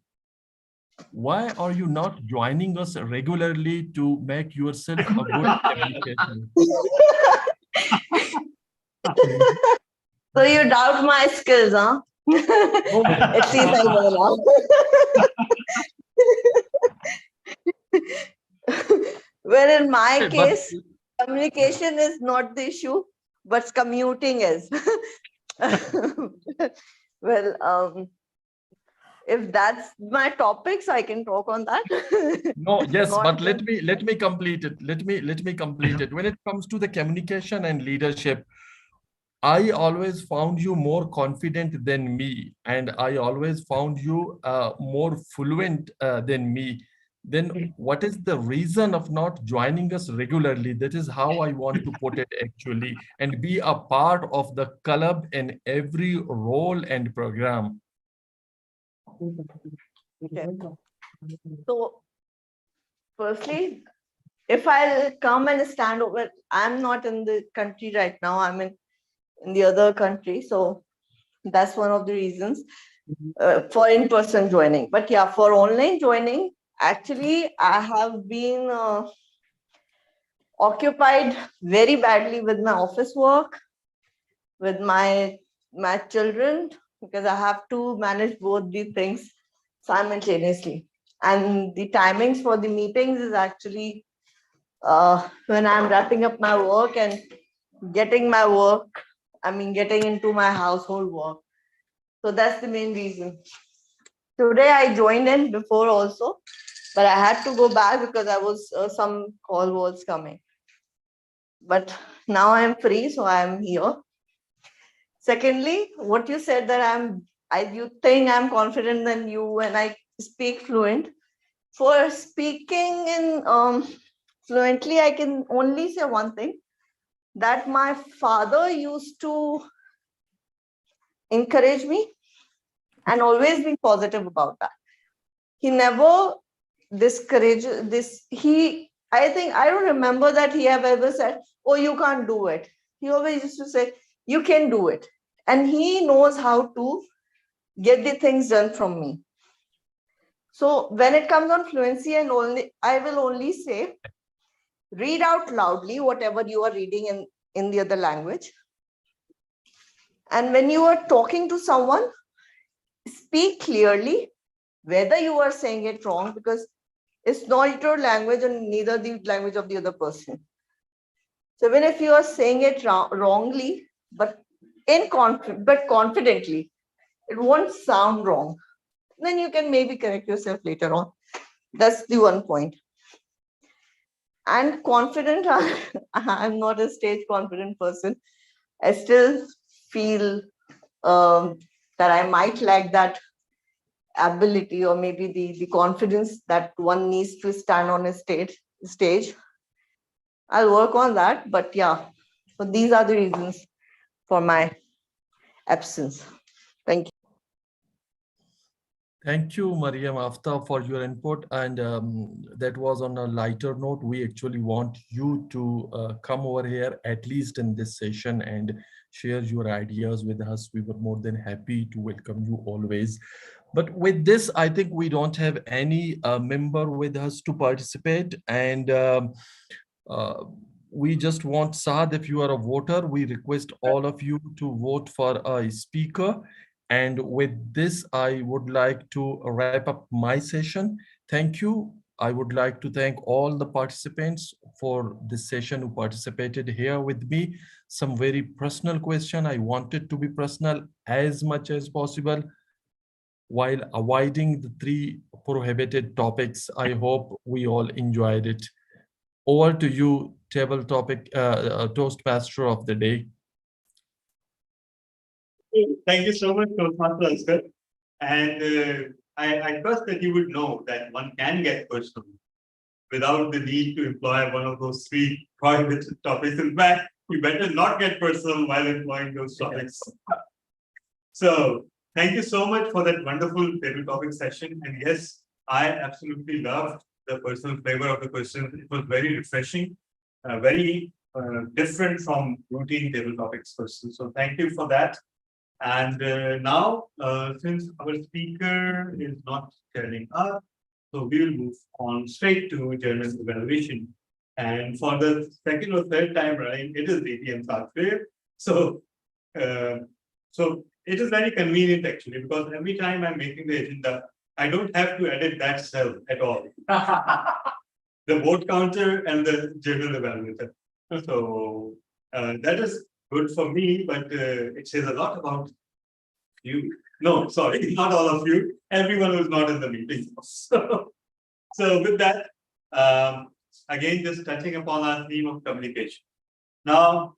Speaker 4: why are you not joining us regularly to make yourself a good communication?
Speaker 7: So you doubt my skills, huh?
Speaker 4: No,
Speaker 7: At least I know now. Well, in my
Speaker 4: but
Speaker 7: case, communication is not the issue, but commuting is. Well, if that's my topic, so I can talk on that.
Speaker 4: no, yes, but
Speaker 7: Content.
Speaker 4: let me complete it. Let me complete it. When it comes to the communication and leadership, I always found you more confident than me, and I always found you more fluent than me. Then what is the reason of not joining us regularly? That is how I want to put it actually, and be a part of the club in every role and program.
Speaker 7: Okay. So, firstly, if I'll come and stand over, I'm not in the country right now. I'm in the other country. So that's one of the reasons for in-person joining. But yeah, for online joining, actually, I have been occupied very badly with my office work, with my children, because I have to manage both these things simultaneously. And the timings for the meetings is actually when I'm wrapping up my work and getting my work, getting into my household work. So that's the main reason. Today I joined in before also, but I had to go back because I was some call was coming. but now I'm free, so I'm here. Secondly, what you said that you think I'm confident than you when I speak fluent. For speaking in fluently, I can only say one thing, that my father used to encourage me and always be positive about that. He never discouraged this. I don't remember that he have ever said, oh, you can't do it. He always used to say, you can do it. And he knows how to get the things done from me. So when it comes on fluency, I will only say, read out loudly whatever you are reading in the other language. And when you are talking to someone, speak clearly, whether you are saying it wrong, because it's not your language and neither the language of the other person. So even if you are saying it wrongly, but confidently, it won't sound wrong. Then you can maybe correct yourself later on. That's the one point. And confident, I'm not a stage confident person. I still feel that I might lack that ability, or maybe the confidence that one needs to stand on a stage. I'll work on that, but yeah, so these are the reasons for my absence. Thank you.
Speaker 4: Thank you, Mariam Aftab, for your input. And that was on a lighter note. We actually want you to come over here, at least in this session, and share your ideas with us. We were more than happy to welcome you always. But with this, I think we don't have any member with us to participate. And uh, we just want, Saad, if you are a voter, we request all of you to vote for a speaker. And with this, I would like to wrap up my session. Thank you. I would like to thank all the participants for this session who participated here with me. Some very personal question. I wanted to be personal as much as possible while avoiding the 3 prohibited topics. I hope we all enjoyed it. Over to you, table topic, Toastmaster of the day.
Speaker 3: Thank you so much, Toastmaster Asghar. And I trust that you would know that one can get personal without the need to employ one of those 3 prohibited topics. In fact, you better not get personal while employing those topics. So thank you so much for that wonderful table topic session. And yes, I absolutely loved the personal flavor of the question. It was very refreshing, very different from routine table topics question. So thank you for that. And now, since our speaker is not turning up, so we will move on straight to journal evaluation. And for the second or third time running, it is DTM software. So, so it is very convenient actually, because every time I'm making the agenda, I don't have to edit that cell at all. The vote counter and the journal evaluator. So that is good for me, but it says a lot about you. No, sorry, not all of you. Everyone who's not in the meeting. So with that, again, just touching upon our theme of communication. Now,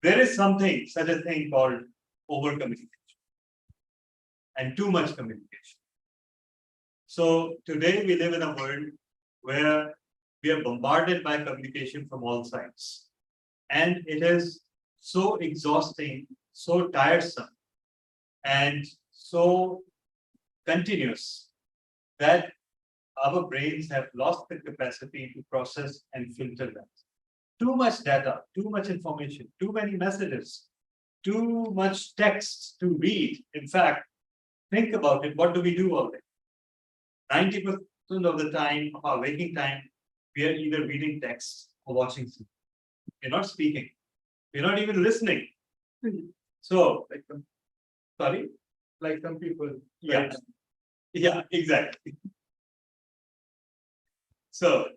Speaker 3: there is such a thing called over communication and too much communication. So today we live in a world where we are bombarded by communication from all sides. And it is so exhausting, so tiresome, and so continuous that our brains have lost the capacity to process and filter that. Too much data, too much information, too many messages, too much text to read. In fact, think about it, what do we do all day? 90% of the time, of our waking time, we are either reading text or watching something. We're not speaking. We're not even listening. So, sorry, like some people. Yeah, yeah, exactly. So,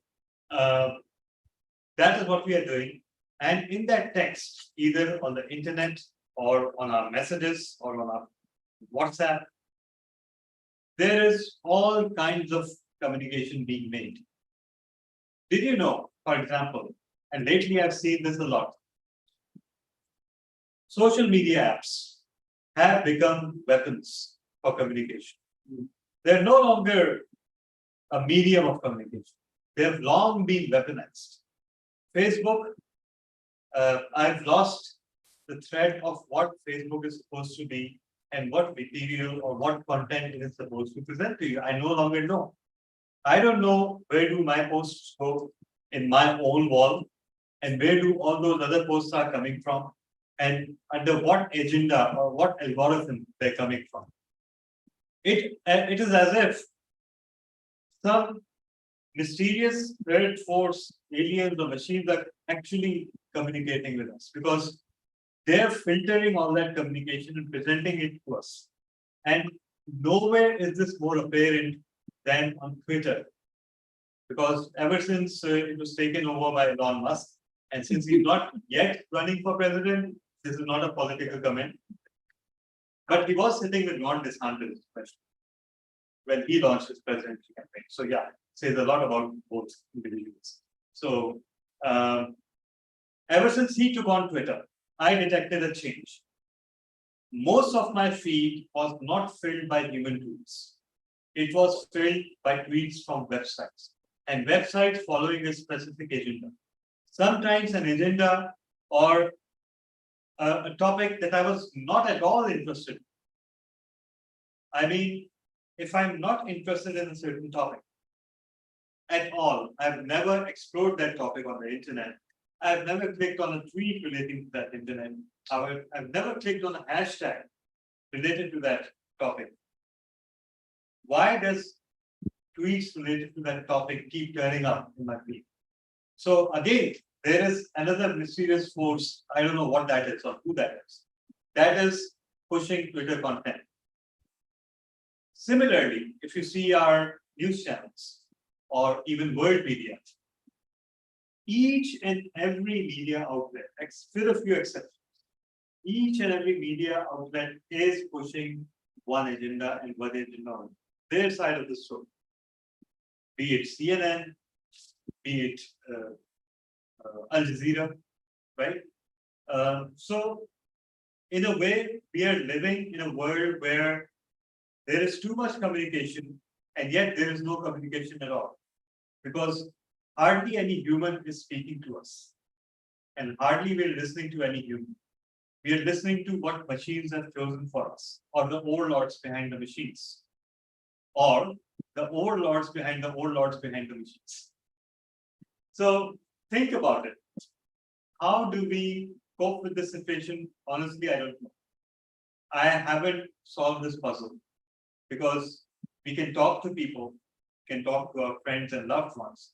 Speaker 3: that is what we are doing. And in that text, either on the internet or on our messages or on our WhatsApp, there is all kinds of communication being made. Did you know, for example, and lately I've seen this a lot. Social media apps have become weapons for communication. They're no longer a medium of communication. They have long been weaponized. Facebook, I've lost the thread of what Facebook is supposed to be and what material or what content it is supposed to present to you. I no longer know. I don't know where do my posts go in my own wall and where do all those other posts are coming from and under what agenda or what algorithm they're coming from. It is as if some mysterious spirit force, aliens or machines are actually communicating with us because they're filtering all that communication and presenting it to us. And nowhere is this more apparent than on Twitter. Because ever since it was taken over by Elon Musk, and since he's not yet running for president, this is not a political comment. But he was sitting with Ron DeSantis when he launched his presidential campaign. So yeah, says a lot about both individuals. So ever since he took on Twitter, I detected a change. Most of my feed was not filled by human tweets. It was filled by tweets from websites and websites following a specific agenda. Sometimes an agenda or a topic that I was not at all interested in. I mean, if I'm not interested in a certain topic at all, I've never explored that topic on the internet. I've never clicked on a tweet relating to that internet. I've never clicked on a hashtag related to that topic. Why does tweets related to that topic keep turning up in my feed? So again, there is another mysterious force. I don't know what that is or who that is. That is pushing Twitter content. Similarly, if you see our news channels or even world media, each and every media outlet, with a few exceptions, each and every media outlet is pushing one agenda and one agenda on their side of the story. Be it CNN, be it Al Jazeera, right? So, in a way, we are living in a world where there is too much communication and yet there is no communication at all. Because hardly any human is speaking to us. And hardly we're listening to any human. We are listening to what machines have chosen for us, or the overlords behind the machines, or the overlords behind the overlords behind the machines. So think about it. How do we cope with this situation? Honestly, I don't know. I haven't solved this puzzle because we can talk to people, can talk to our friends and loved ones.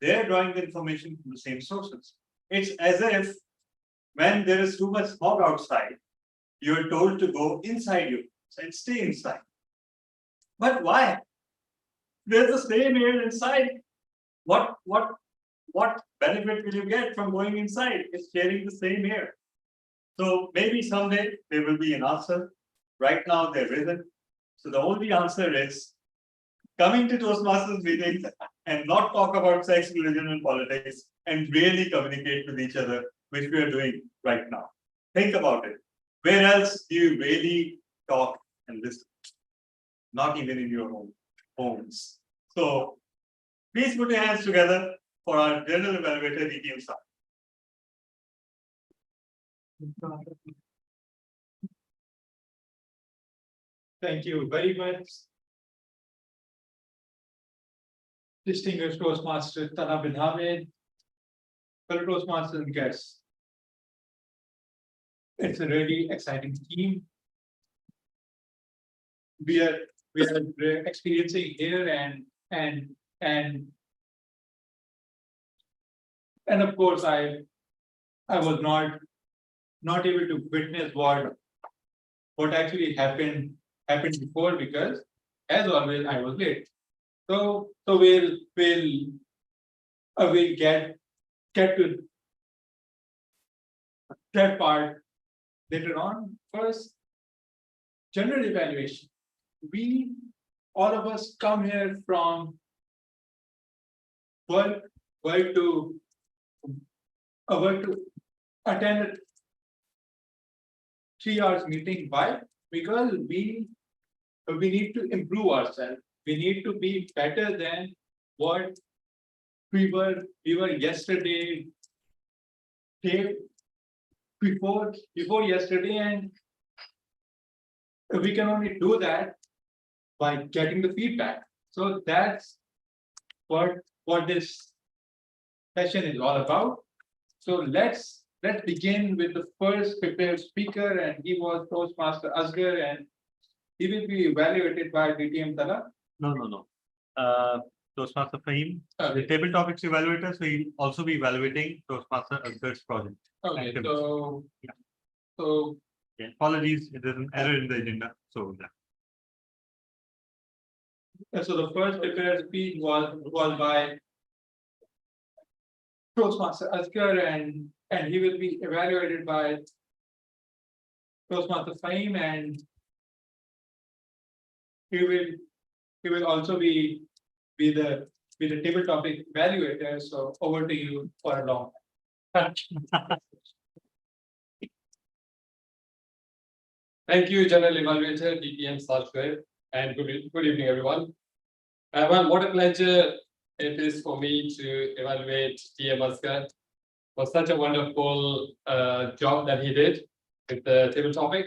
Speaker 3: They're drawing the information from the same sources. It's as if when there is too much smog outside, you're told to go inside your house and stay inside. But why? There's the same air inside. What benefit will you get from going inside? It's sharing the same air. So maybe someday there will be an answer. Right now there isn't. So the only answer is coming to Toastmasters meetings and not talk about sex, religion, and politics and really communicate with each other, which we are doing right now. Think about it. Where else do you really talk and listen? Not even in your own homes. So please put your hands together for our General Evaluator ETM staff.
Speaker 8: Thank you very much. Distinguished Toastmaster Tana bin Hamid, fellow Toastmasters and guests. It's a really exciting team. We are experiencing here and of course I was not able to witness what actually happened before because as always I was late. So we'll get to that part later on. First, general evaluation. We all of us come here from work to were to attend a 3 hours meeting. Why? Because we need to improve ourselves. We need to be better than what we were yesterday, day before yesterday, and we can only do that by getting the feedback. So that's what this session is all about. So let's begin with the first prepared speaker, and he was Toastmaster Asghar, and he will be evaluated by DTM Tala.
Speaker 3: No. Toastmaster Fahim, the
Speaker 6: Okay,
Speaker 3: table topics evaluator, so he'll also be evaluating Toastmaster Asghar's project.
Speaker 6: okay,
Speaker 3: activities.
Speaker 6: so
Speaker 3: Yeah, apologies, there's an error in the agenda. So yeah.
Speaker 8: So the first prepared speech was by Toastmaster Asghar, and he will be evaluated by Toastmaster Fahim, and he will also be the table topic evaluator. So over to you for a long time.
Speaker 6: thank you, General Evaluator DTM Software, and good evening, everyone. Well, what a pleasure it is for me to evaluate TM Asghar for such a wonderful job that he did with the table topic.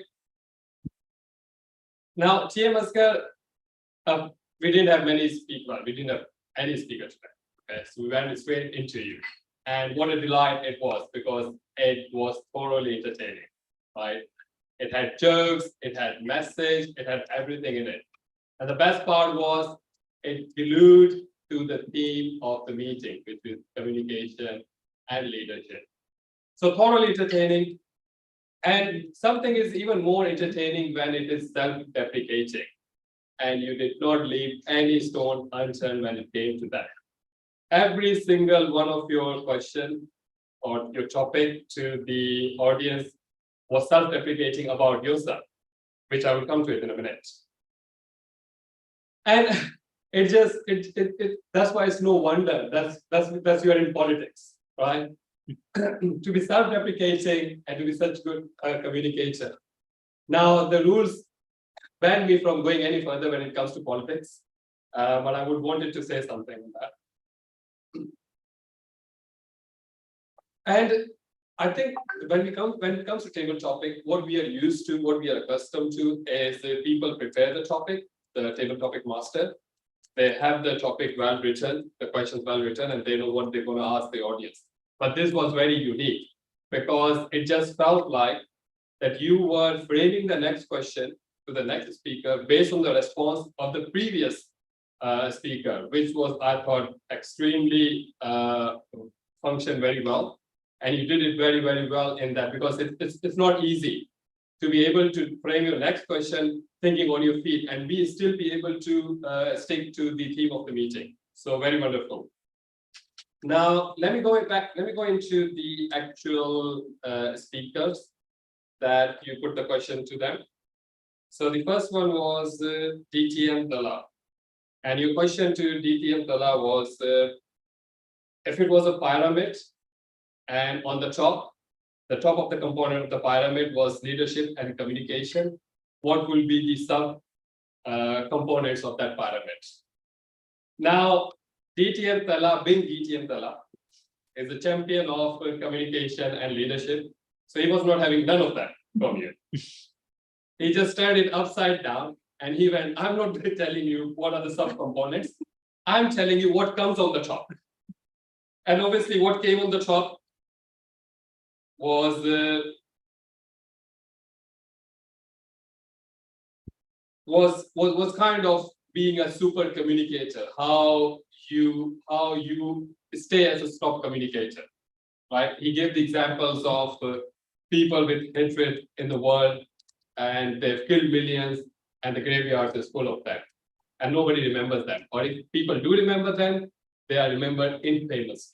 Speaker 6: Now, TM Asghar, we didn't have many speakers. We didn't have any speakers today. Okay, so we went straight into you, and what a delight it was, because it was thoroughly entertaining, right? It had jokes, it had message, it had everything in it. And the best part was it glued to the theme of the meeting, which is communication and leadership. So thoroughly entertaining. And something is even more entertaining when it is self-deprecating. And you did not leave any stone unturned when it came to that. Every single one of your question or your topic to the audience was self-deprecating about yourself, which I will come to it in a minute. And that's why it's no wonder that's you're in politics, right? To be self-deprecating and to be such good communicator. Now the rules ban me from going any further when it comes to politics, but I would wanted to say something on that. And I think when it comes to table topic, what we are used to, what we are accustomed to is people prepare the topic, the table topic master. They have the topic well written, the questions well written, and they know what they're going to ask the audience. But this was very unique because it just felt like that you were framing the next question to the next speaker based on the response of the previous speaker, which was, I thought, extremely functioned very well. And you did it very, very well in that, because it's not easy to be able to frame your next question thinking on your feet and still be able to stick to the theme of the meeting. So very wonderful. Now, let me go into the actual speakers that you put the question to them. So the first one was DTM Tala. And your question to DTM Tala was, if it was a pyramid, and on the top of the component of the pyramid was leadership and communication, what will be the sub components of that pyramid? Now, DTM Tala, being DTM Tala, is a champion of communication and leadership. So he was not having none of that from you. He just turned it upside down and he went, I'm not telling you what are the subcomponents. I'm telling you what comes on the top. And obviously what came on the top was kind of being a super communicator, how you stay as a top communicator, right? He gave the examples of people with hatred in the world, and they've killed millions, and the graveyard is full of them, and nobody remembers them. Or if people do remember them, they are remembered infamous,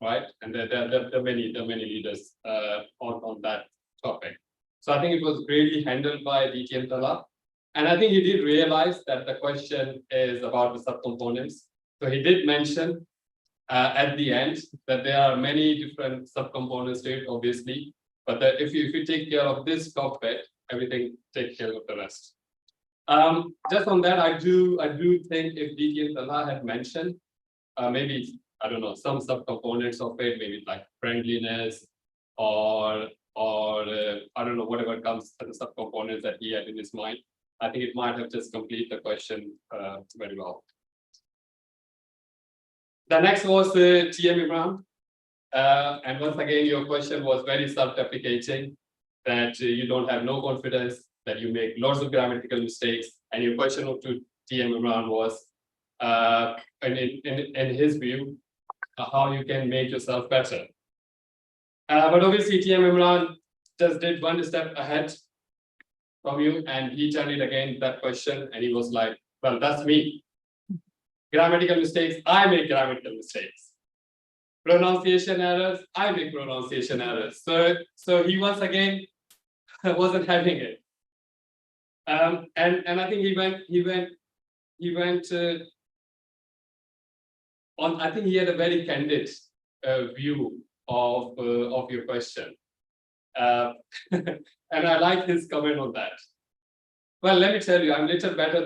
Speaker 6: right? And there are many leaders on that topic. So I think it was greatly handled by DTM Tala. And I think he did realize that the question is about the subcomponents. So he did mention at the end, that there are many different subcomponents to it, obviously. But that if you take care of this top bit, everything takes care of the rest. Just on that, I do think if DT and Talha had mentioned, maybe, I don't know, some subcomponents of it, maybe like friendliness or I don't know, whatever comes as the subcomponents that he had in his mind. I think it might have just complete the question very well. The next was TM Imran. And once again, your question was very self-deprecating, that you don't have no confidence, that you make lots of grammatical mistakes. And your question to TM Imran was, in his view, how you can make yourself better. But obviously, TM Imran just did one step ahead from you, and he turned it again, that question, and he was like, well, that's me. Grammatical mistakes, I make grammatical mistakes. Pronunciation errors, I make pronunciation errors. So he once again wasn't having it. And I think he went on. I think he had a very candid view of your question, and I like his comment on that. Well, let me tell you, I'm little better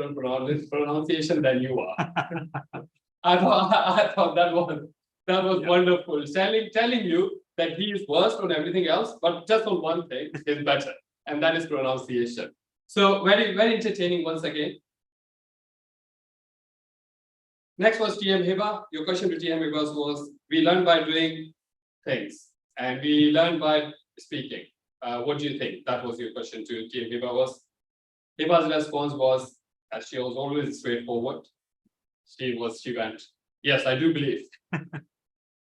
Speaker 6: on pronunciation than you are. I thought that was wonderful. Telling you that he is worse on everything else, but just on one thing is better, and that is pronunciation. So very, very entertaining once again. Next was TM Hiba. Your question to TM Hiba was, we learn by doing things, and we learn by speaking. What do you think? That was your question to TM Hiba was. Hiba's response was, as she was always straightforward. She went, yes, I do believe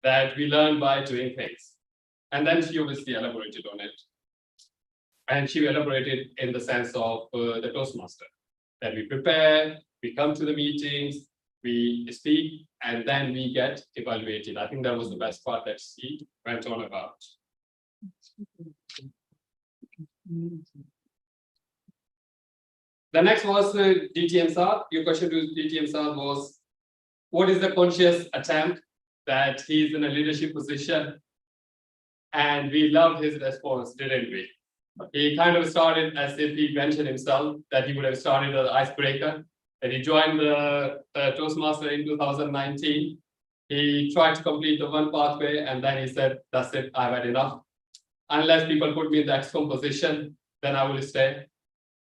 Speaker 6: that we learn by doing things. And then she obviously elaborated on it. And she elaborated in the sense of the Toastmaster, that we prepare, we come to the meetings, we speak, and then we get evaluated. I think that was the best part that she went on about. The next was DTM Saad. Your question to DTM Saad was, what is the conscious attempt that he's in a leadership position? And we loved his response, didn't we? He kind of started as if he mentioned himself that he would have started as an icebreaker. And he joined the Toastmaster in 2019. He tried to complete the one pathway, and then he said, that's it, I've had enough. Unless people put me in the XCOM position, then I will stay.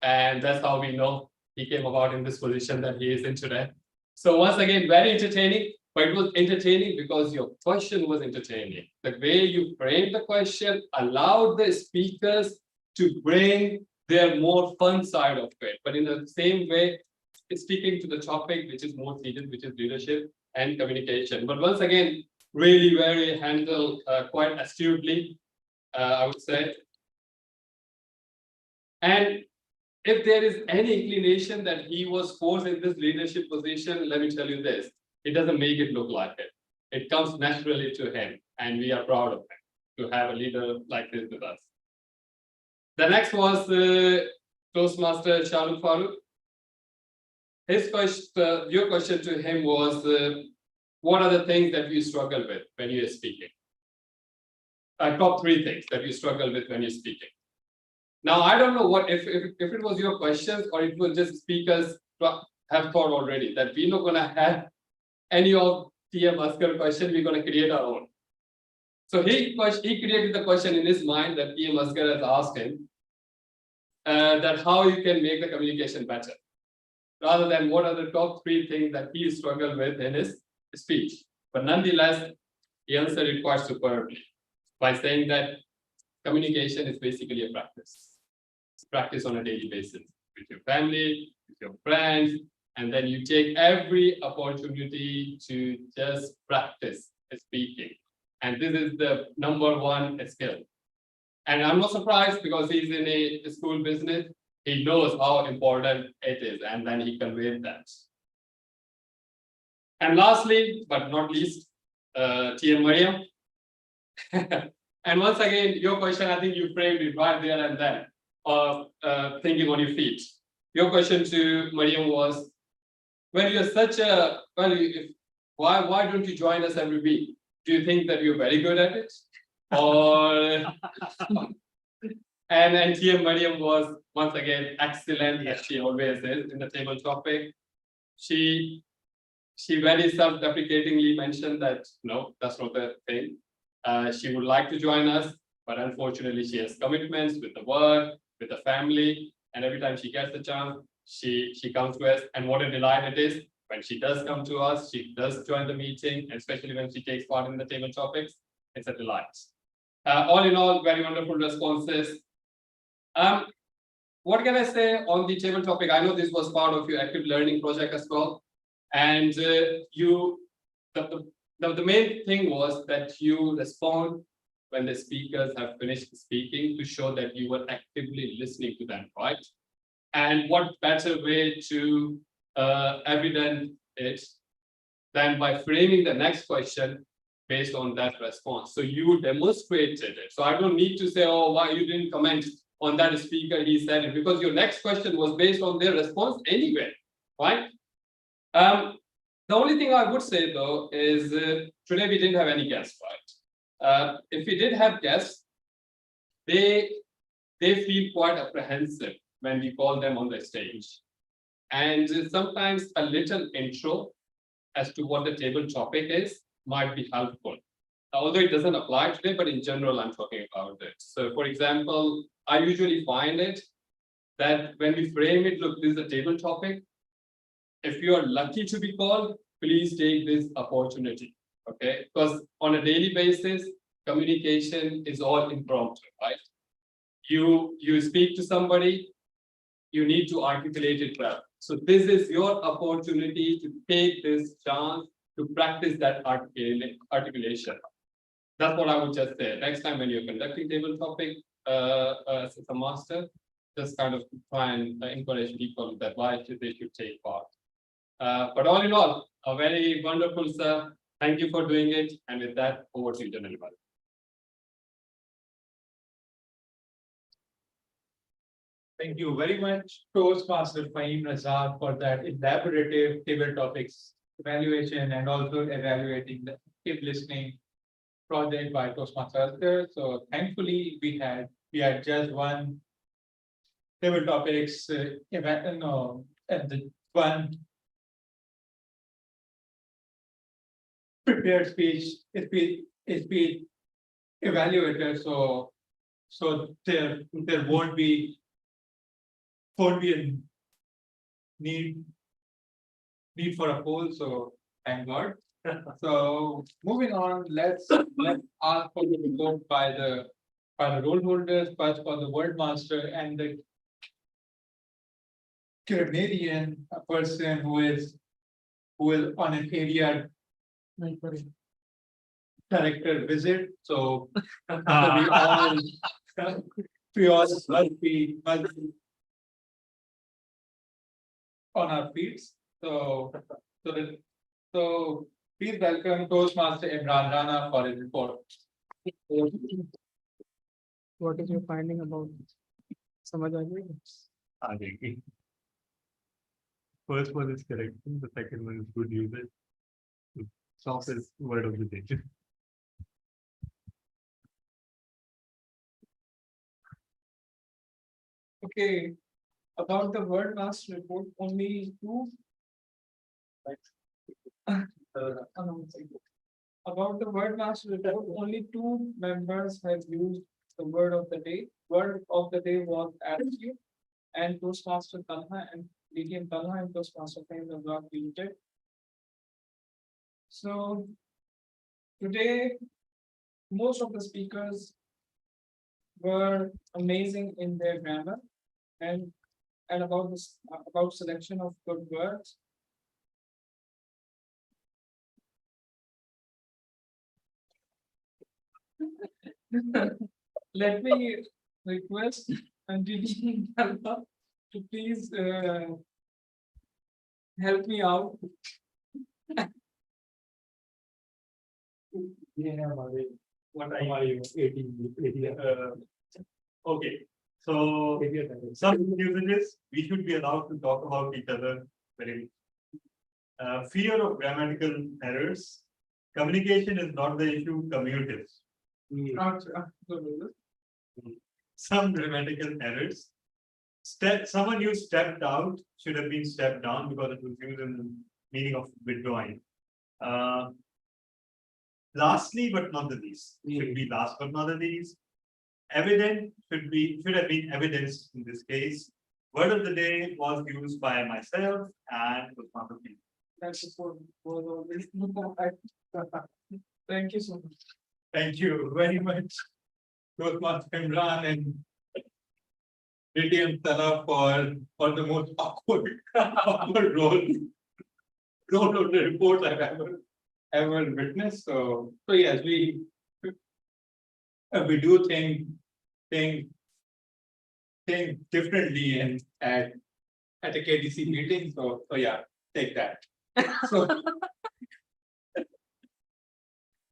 Speaker 6: And that's how we know he came about in this position that he is in today. So once again, very entertaining, but it was entertaining because your question was entertaining. The way you framed the question allowed the speakers to bring their more fun side of it. But in the same way, speaking to the topic, which is more seated, which is leadership and communication. But once again, really very handled quite astutely, I would say. And if there is any inclination that he was forced in this leadership position, let me tell you this, it doesn't make it look like it. It comes naturally to him, and we are proud of him to have a leader like this with us. The next was Toastmaster Shahrukh Farooq. His question, your question to him was, what are the things that you struggle with when you're speaking? Top 3 things that you struggle with when you're speaking. Now, I don't know what if it was your questions or it was just speakers have thought already that we're not going to have any of TM Asghar question, we're going to create our own. So he created the question in his mind that TM Asghar has asked him, that how you can make the communication better, rather than what are the top 3 things that he struggled with in his speech. But nonetheless, he answered it quite superbly by saying that communication is basically a practice. Practice on a daily basis with your family, with your friends, and then you take every opportunity to just practice speaking. And this is the #1 skill. And I'm not surprised because he's in a school business. He knows how important it is, and then he conveyed that. And lastly, but not least, TM Mariam. And once again, your question, I think you framed it right there and then, thinking on your feet. Your question to Mariam was, well, you're such a, well, why don't you join us every week? Do you think that you're very good at it? Or and TM Mariam was once again excellent as she always is in the table topic. She very self-deprecatingly mentioned that no, that's not the thing. She would like to join us, but unfortunately she has commitments with the work, with the family, and every time she gets a chance, she comes to us. And what a delight it is when she does come to us, she does join the meeting, especially when she takes part in the table topics. It's a delight. All in all, very wonderful responses. What can I say on the table topic? I know this was part of your active learning project as well. And the main thing was that you respond when the speakers have finished speaking to show that you were actively listening to them, right? And what better way to evidence it than by framing the next question based on that response. So you demonstrated it. So I don't need to say, oh, why you didn't comment on that speaker, he said it, because your next question was based on their response anyway, right? The only thing I would say though is today we didn't have any guests, right? If we did have guests, they feel quite apprehensive when we call them on the stage. And sometimes a little intro as to what the table topic is might be helpful. Although it doesn't apply today, but in general, I'm talking about it. So for example, I usually find it that when we frame it, look, this is a table topic. If you are lucky to be called, please take this opportunity, okay? Because on a daily basis, communication is all impromptu, right? You speak to somebody, you need to articulate it well. So this is your opportunity to take this chance to practice that articulation. That's what I would just say. Next time when you're conducting table topic as a master, just kind of try and encourage people that why they should take part. But all in all, a very wonderful, sir. Thank you for doing it. And with that, over to you, General.
Speaker 8: Thank you very much, Toastmaster Fahim Razak, for that elaborative table topics evaluation and also evaluating the active listening project by Toastmasters. So thankfully, we had just one table topics event, and the one prepared speech evaluator. So there won't be a need for a poll, so thank God. So moving on, let's ask for the report by the role holders, first for the World Master and the Caribbean, a person who is on an area director visit. So we all must be on our feet. So please welcome Toastmaster Imran Rana for his report.
Speaker 1: What is your finding about Samaj
Speaker 3: Agreed. First one is correction, the second one is good usage. Soft is word of the day.
Speaker 1: Okay, about the World Master report, only two. About the Word Master report, only two members have used the word of the day. Word of the day was attitude, and Toastmaster Talha and DTM Talha and Toastmaster Fahim have not used it. So today, most of the speakers were amazing in their grammar and about this about selection of good words. Let me request DTM Talha to please help me out.
Speaker 3: What are you? 18. Okay, so some usages we should be allowed to talk about each other very Fear of grammatical errors. Communication is not the issue, commute is. Some grammatical errors. Someone you stepped out should have been stepped down because it was used in the meaning of withdrawing. Lastly, but not the least, should be last but not the least. Evident should have been evidenced in this case. Word of the day was used by myself and was not of me.
Speaker 1: That's for Thank you so much.
Speaker 8: Thank you very much, Toastmaster Imran and DTM Tala for the most awkward role of the report I've ever witnessed. So yes, we do think differently and at a KDC meeting. So yeah, take that. So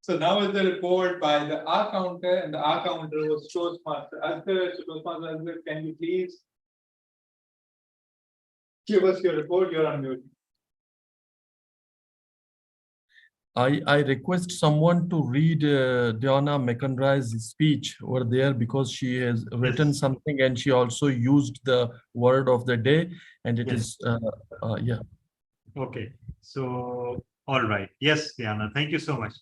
Speaker 8: so now is the report by the R counter, and the R counter was Toastmaster Azhar. So Toastmaster Azhar, can you please give us your report? You're on mute.
Speaker 4: I request someone to read Diana McIntyre's speech over there because she has written something and she also used the word of the day, and it is yeah.
Speaker 3: Okay, so all right. Yes, Diana, thank you so much.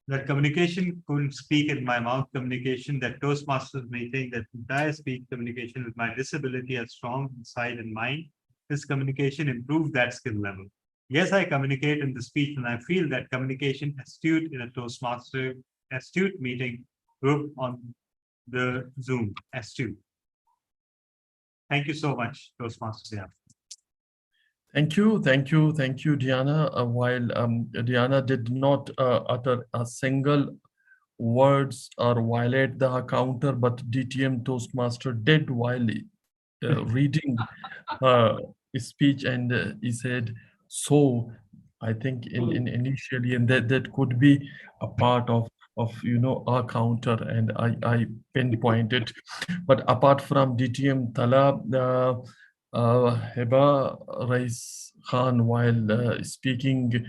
Speaker 3: That communication couldn't speak in my mouth communication, that Toastmasters meeting, that entire speech communication with my disability as strong inside and mind, this communication improved that skill level. Yes, I communicate in the speech and I feel that communication astute in a Toastmaster astute meeting group on the Zoom astute. Thank you so much, Toastmasters. Yeah.
Speaker 4: Thank you, Diana. While Diana did not utter a single words or violate the counter, but DTM Toastmaster did while reading speech, and he said, "So, I think in initially, and that could be a part of our counter, and I pinpointed, but apart from DTM Tala. Heba Rais Khan, while speaking,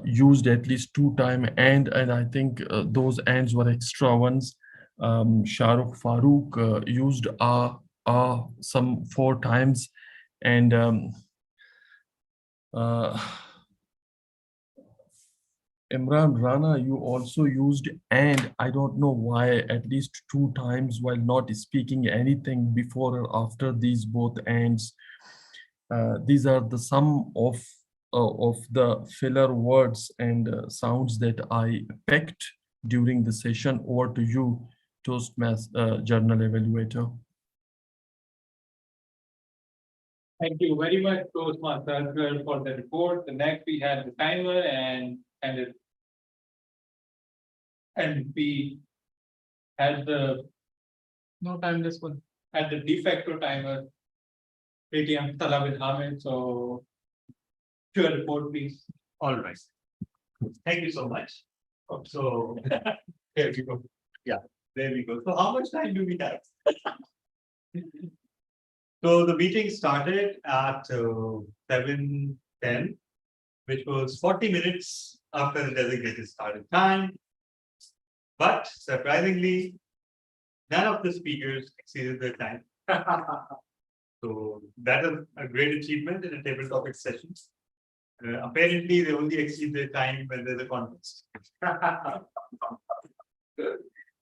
Speaker 4: used at least 2 times, and I think those ands were extra ones. Shahrukh Farooq used some 4 times, and Imran Rana, you also used and I don't know why at least 2 times while not speaking anything before or after these both ends. These are the sum of the filler words and sounds that I picked during the session. Over to you, Toastmaster Journal Evaluator.
Speaker 8: Thank you very much, Toastmaster Azhar, for the report. The next we had the timer and we had the
Speaker 1: No time this one.
Speaker 8: de facto timer, ATM Talabin Hamid. So your report, please.
Speaker 3: All right. Thank you so much. So there we go. Yeah, there we go. So how much time do we have? So the meeting started at 7:10, which was 40 minutes after the designated starting time. But surprisingly, none of the speakers exceeded their time. So that is a great achievement in a table topic session. Apparently, they only exceed their time when there's a contest.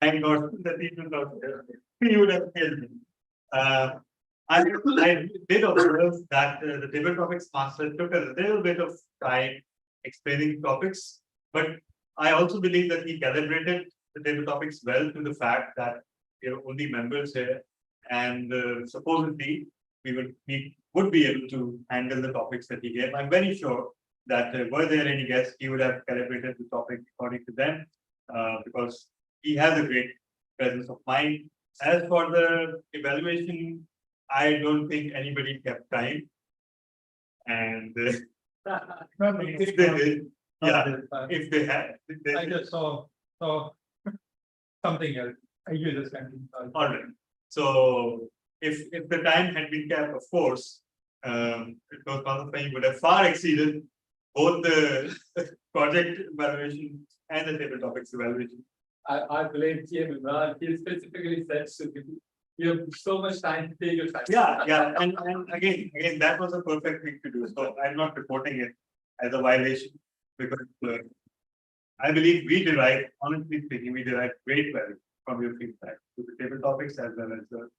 Speaker 3: Thank God that he was not there. He would have killed me. I did observe that the table topics master took a little bit of time explaining topics, but I also believe that he calibrated the table topics well to the fact that we are only members here, and supposedly we would be able to handle the topics that he gave. I'm very sure that were there any guests, he would have calibrated the topic according to them, because he has a great presence of mind. As for the evaluation, I don't think anybody kept time, and if they did, yeah, if they had,
Speaker 8: I just saw something else. You just continue.
Speaker 3: All right. So if the time had been kept, of course, it was would have far exceeded both the project evaluation and the table topics evaluation.
Speaker 6: I blame TM Imran. He specifically said to me, you have so much time to take your time.
Speaker 3: Yeah, and again, that was a perfect thing to do. So I'm not reporting it as a violation because I believe we derive, honestly speaking, we derive great value from your feedback to the table topics as well as the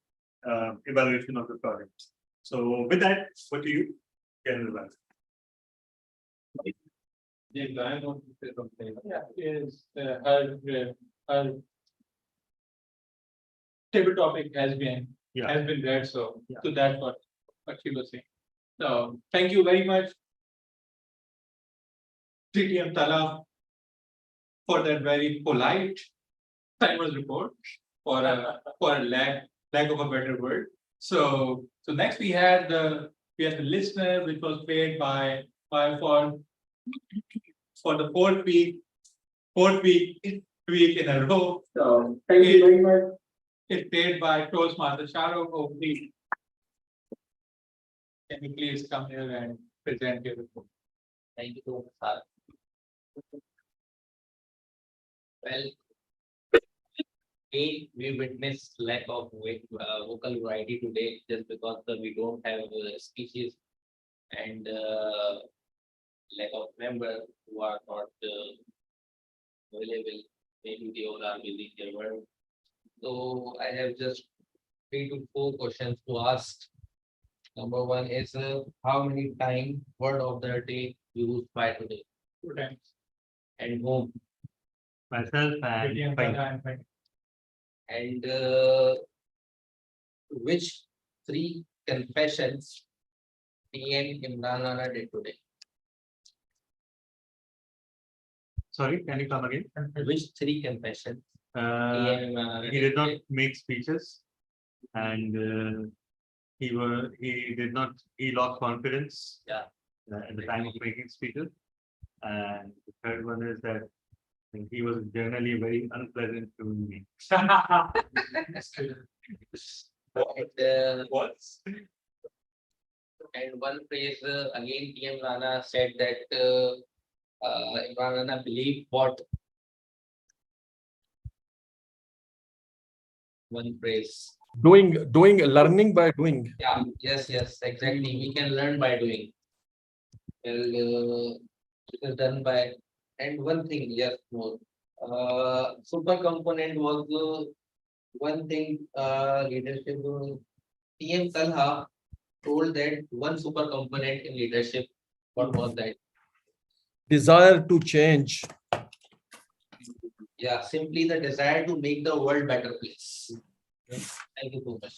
Speaker 3: evaluation of the project. So with that, what do you get in the
Speaker 6: James, I want to say something. Yeah, is her table topic has been read, so that's what she was saying. So thank you very much, CTM Tala, for that very polite Timer's report, for a lack of a better word. So next we had the listener, which was paid by for the fourth week in a row. So thank you very much. It's paid by Toastmaster Sharo. Oh, please. Can you please come here and present your report?
Speaker 5: Thank you so much, sir. Well, we witnessed lack of vocal variety today just because we don't have speeches and lack of members who are not available. Maybe they all are busy in their work. So I have just 3 to 4 questions to ask. Number one is how many times word of the day used by today
Speaker 6: 2 times.
Speaker 5: and whom
Speaker 3: myself
Speaker 6: CTM Tala and
Speaker 5: and which 3 confessions PM Imran Rana did today?
Speaker 3: Sorry, can you come again?
Speaker 5: Which 3 confessions
Speaker 3: Uh,
Speaker 5: PM Imran Rana
Speaker 3: he did not
Speaker 5: today?
Speaker 3: make speeches, and he lost confidence.
Speaker 5: Yeah.
Speaker 3: At the time of making speeches, and the third one is that he was generally very unpleasant to me.
Speaker 5: And one phrase again PM Rana said that Imran Rana believed what? One phrase.
Speaker 4: Doing, learning by doing.
Speaker 5: Yeah, yes, exactly. We can learn by doing. Well, it is done by, and one thing, yes, more. Super component was one thing, leadership. PM Talha told that one super component in leadership. What was that?
Speaker 4: Desire to change.
Speaker 5: Yeah, simply the desire to make the world better place. Thank you so much.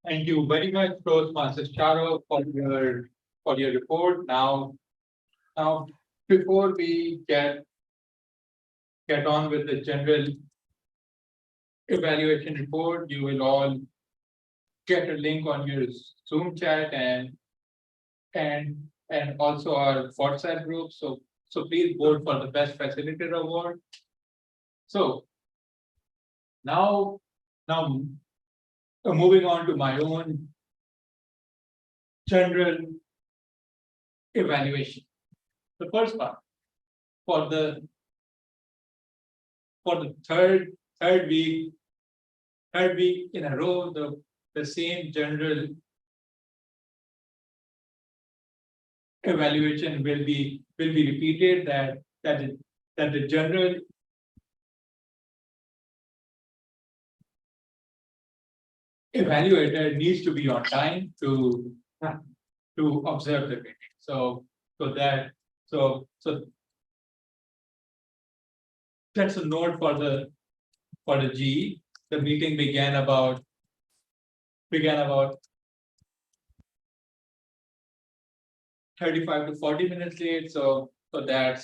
Speaker 6: thank you very much, Toastmaster Charo, for your report. Now, before we get on with the general evaluation report, you will all get a link on your Zoom chat and also our WhatsApp group. So please vote for the best facilitator award. So now moving on to my own general evaluation. The first part for the third week in a row, the same general evaluation will be repeated, that the general evaluator needs to be on time to observe the meeting. So that's a note for the GE. The meeting began about 35 to 40 minutes late. So that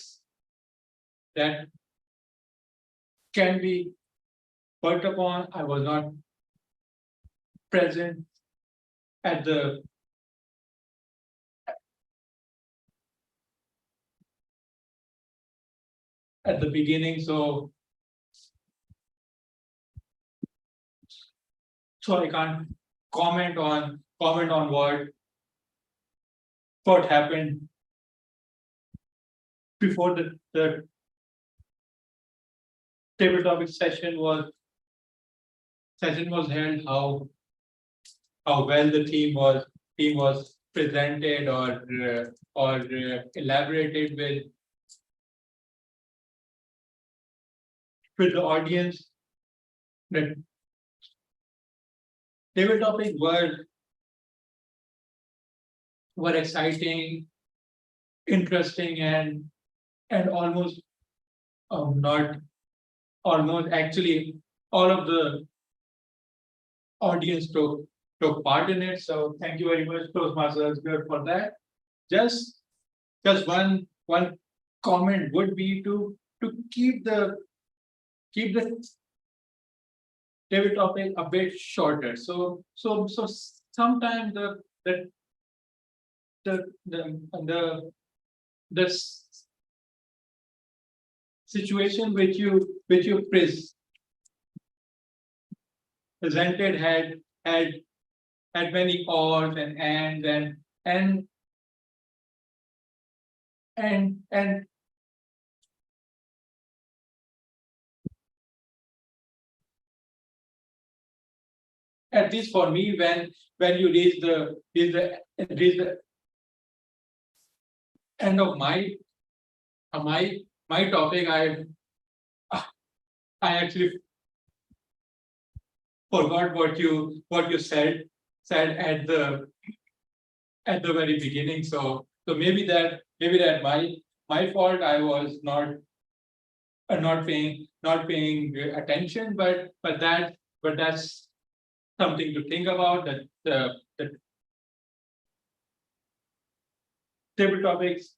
Speaker 6: can be worked upon. I was not present at the beginning, so I can't comment on what
Speaker 8: what happened before the table topic session was held, how well the team was presented or elaborated with the audience. The table topic were exciting, interesting, and almost not almost actually all of the audience took part in it. So thank you very much, Toastmasters, good for that. Just one comment would be to keep the table topic a bit shorter. So sometimes the situation which you presented had many odds and ands and at least for me, when you reach the end of my topic, I actually forgot what you said at the very beginning. So maybe that my fault. I was not paying attention, but that's something to think about, that the table topics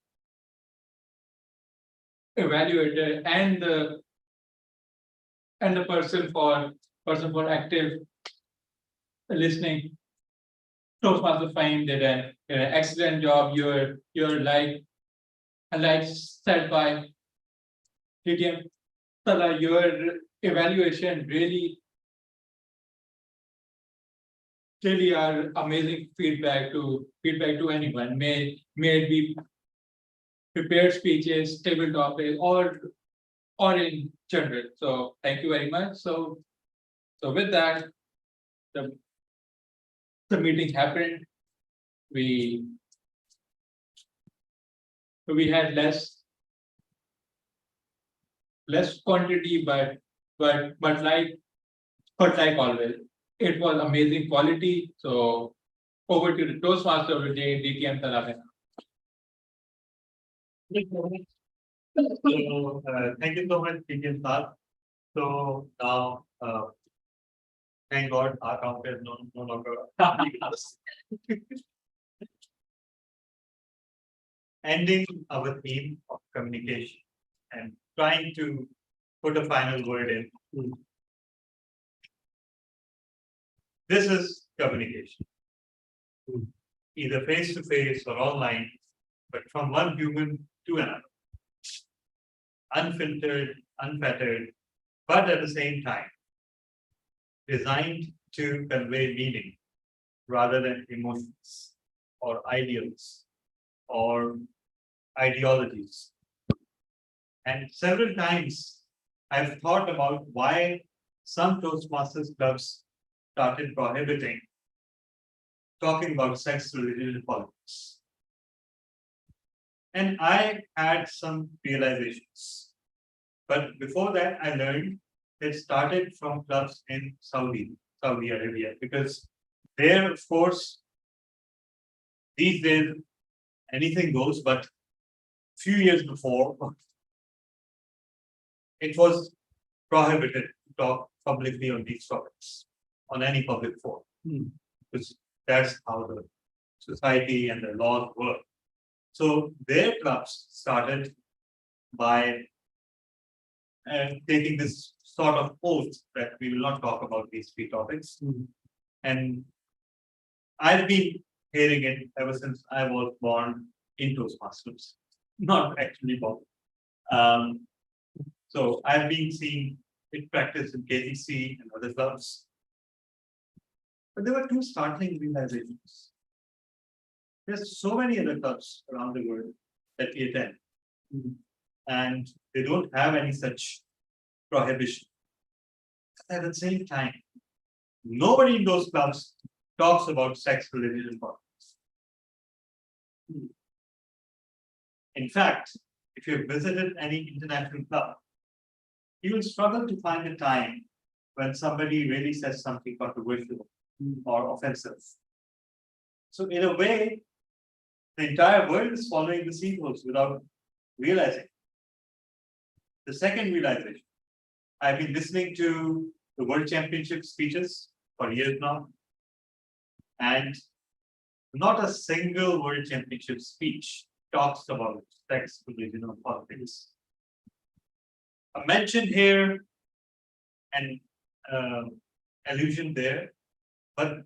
Speaker 8: evaluator and the person for active listening. Toastmasters Fine did an excellent job. You're like said by DTM Tala, your evaluation really are amazing feedback to anyone. May it be prepared speeches, table topic, or in general. So thank you very much. So with that, the meeting happened. We had less quantity, but like always, it was amazing quality. So over to the Toastmaster of the day, DTM Talabena.
Speaker 3: So, thank you so much, PTM Sir. So now, thank God, our count is no longer. Ending our theme of communication and trying to put a final word in. This is communication. Either face to face or online, but from one human to another. Unfiltered, unfettered, but at the same time, designed to convey meaning rather than emotions or ideals or ideologies. And several times I've thought about why some Toastmasters clubs started prohibiting talking about sex, religion, and politics. And I had some realizations. But before that, I learned it started from clubs in Saudi Arabia, because there, of course, these days anything goes, but few years before, it was prohibited to talk publicly on these topics, on any public forum, because that's how the society and the laws work. So their clubs started by taking this sort of oath that we will not talk about these three topics. And I've been hearing it ever since I was born in Toastmasters, not actually born. So I've been seeing it practiced in KTC and other clubs. But there were two startling realizations. There's so many other clubs around the world that we attend. And they don't have any such prohibition. At the same time, nobody in those clubs talks about sex, religion, and politics. In fact, if you've visited any international club, you will struggle to find a time when somebody really says something controversial or offensive. So in a way, the entire world is following the symbols without realizing. The second realization, I've been listening to the World Championship speeches for years now, and not a single World Championship speech talks about sex, religion, or politics. A mention here and allusion there, but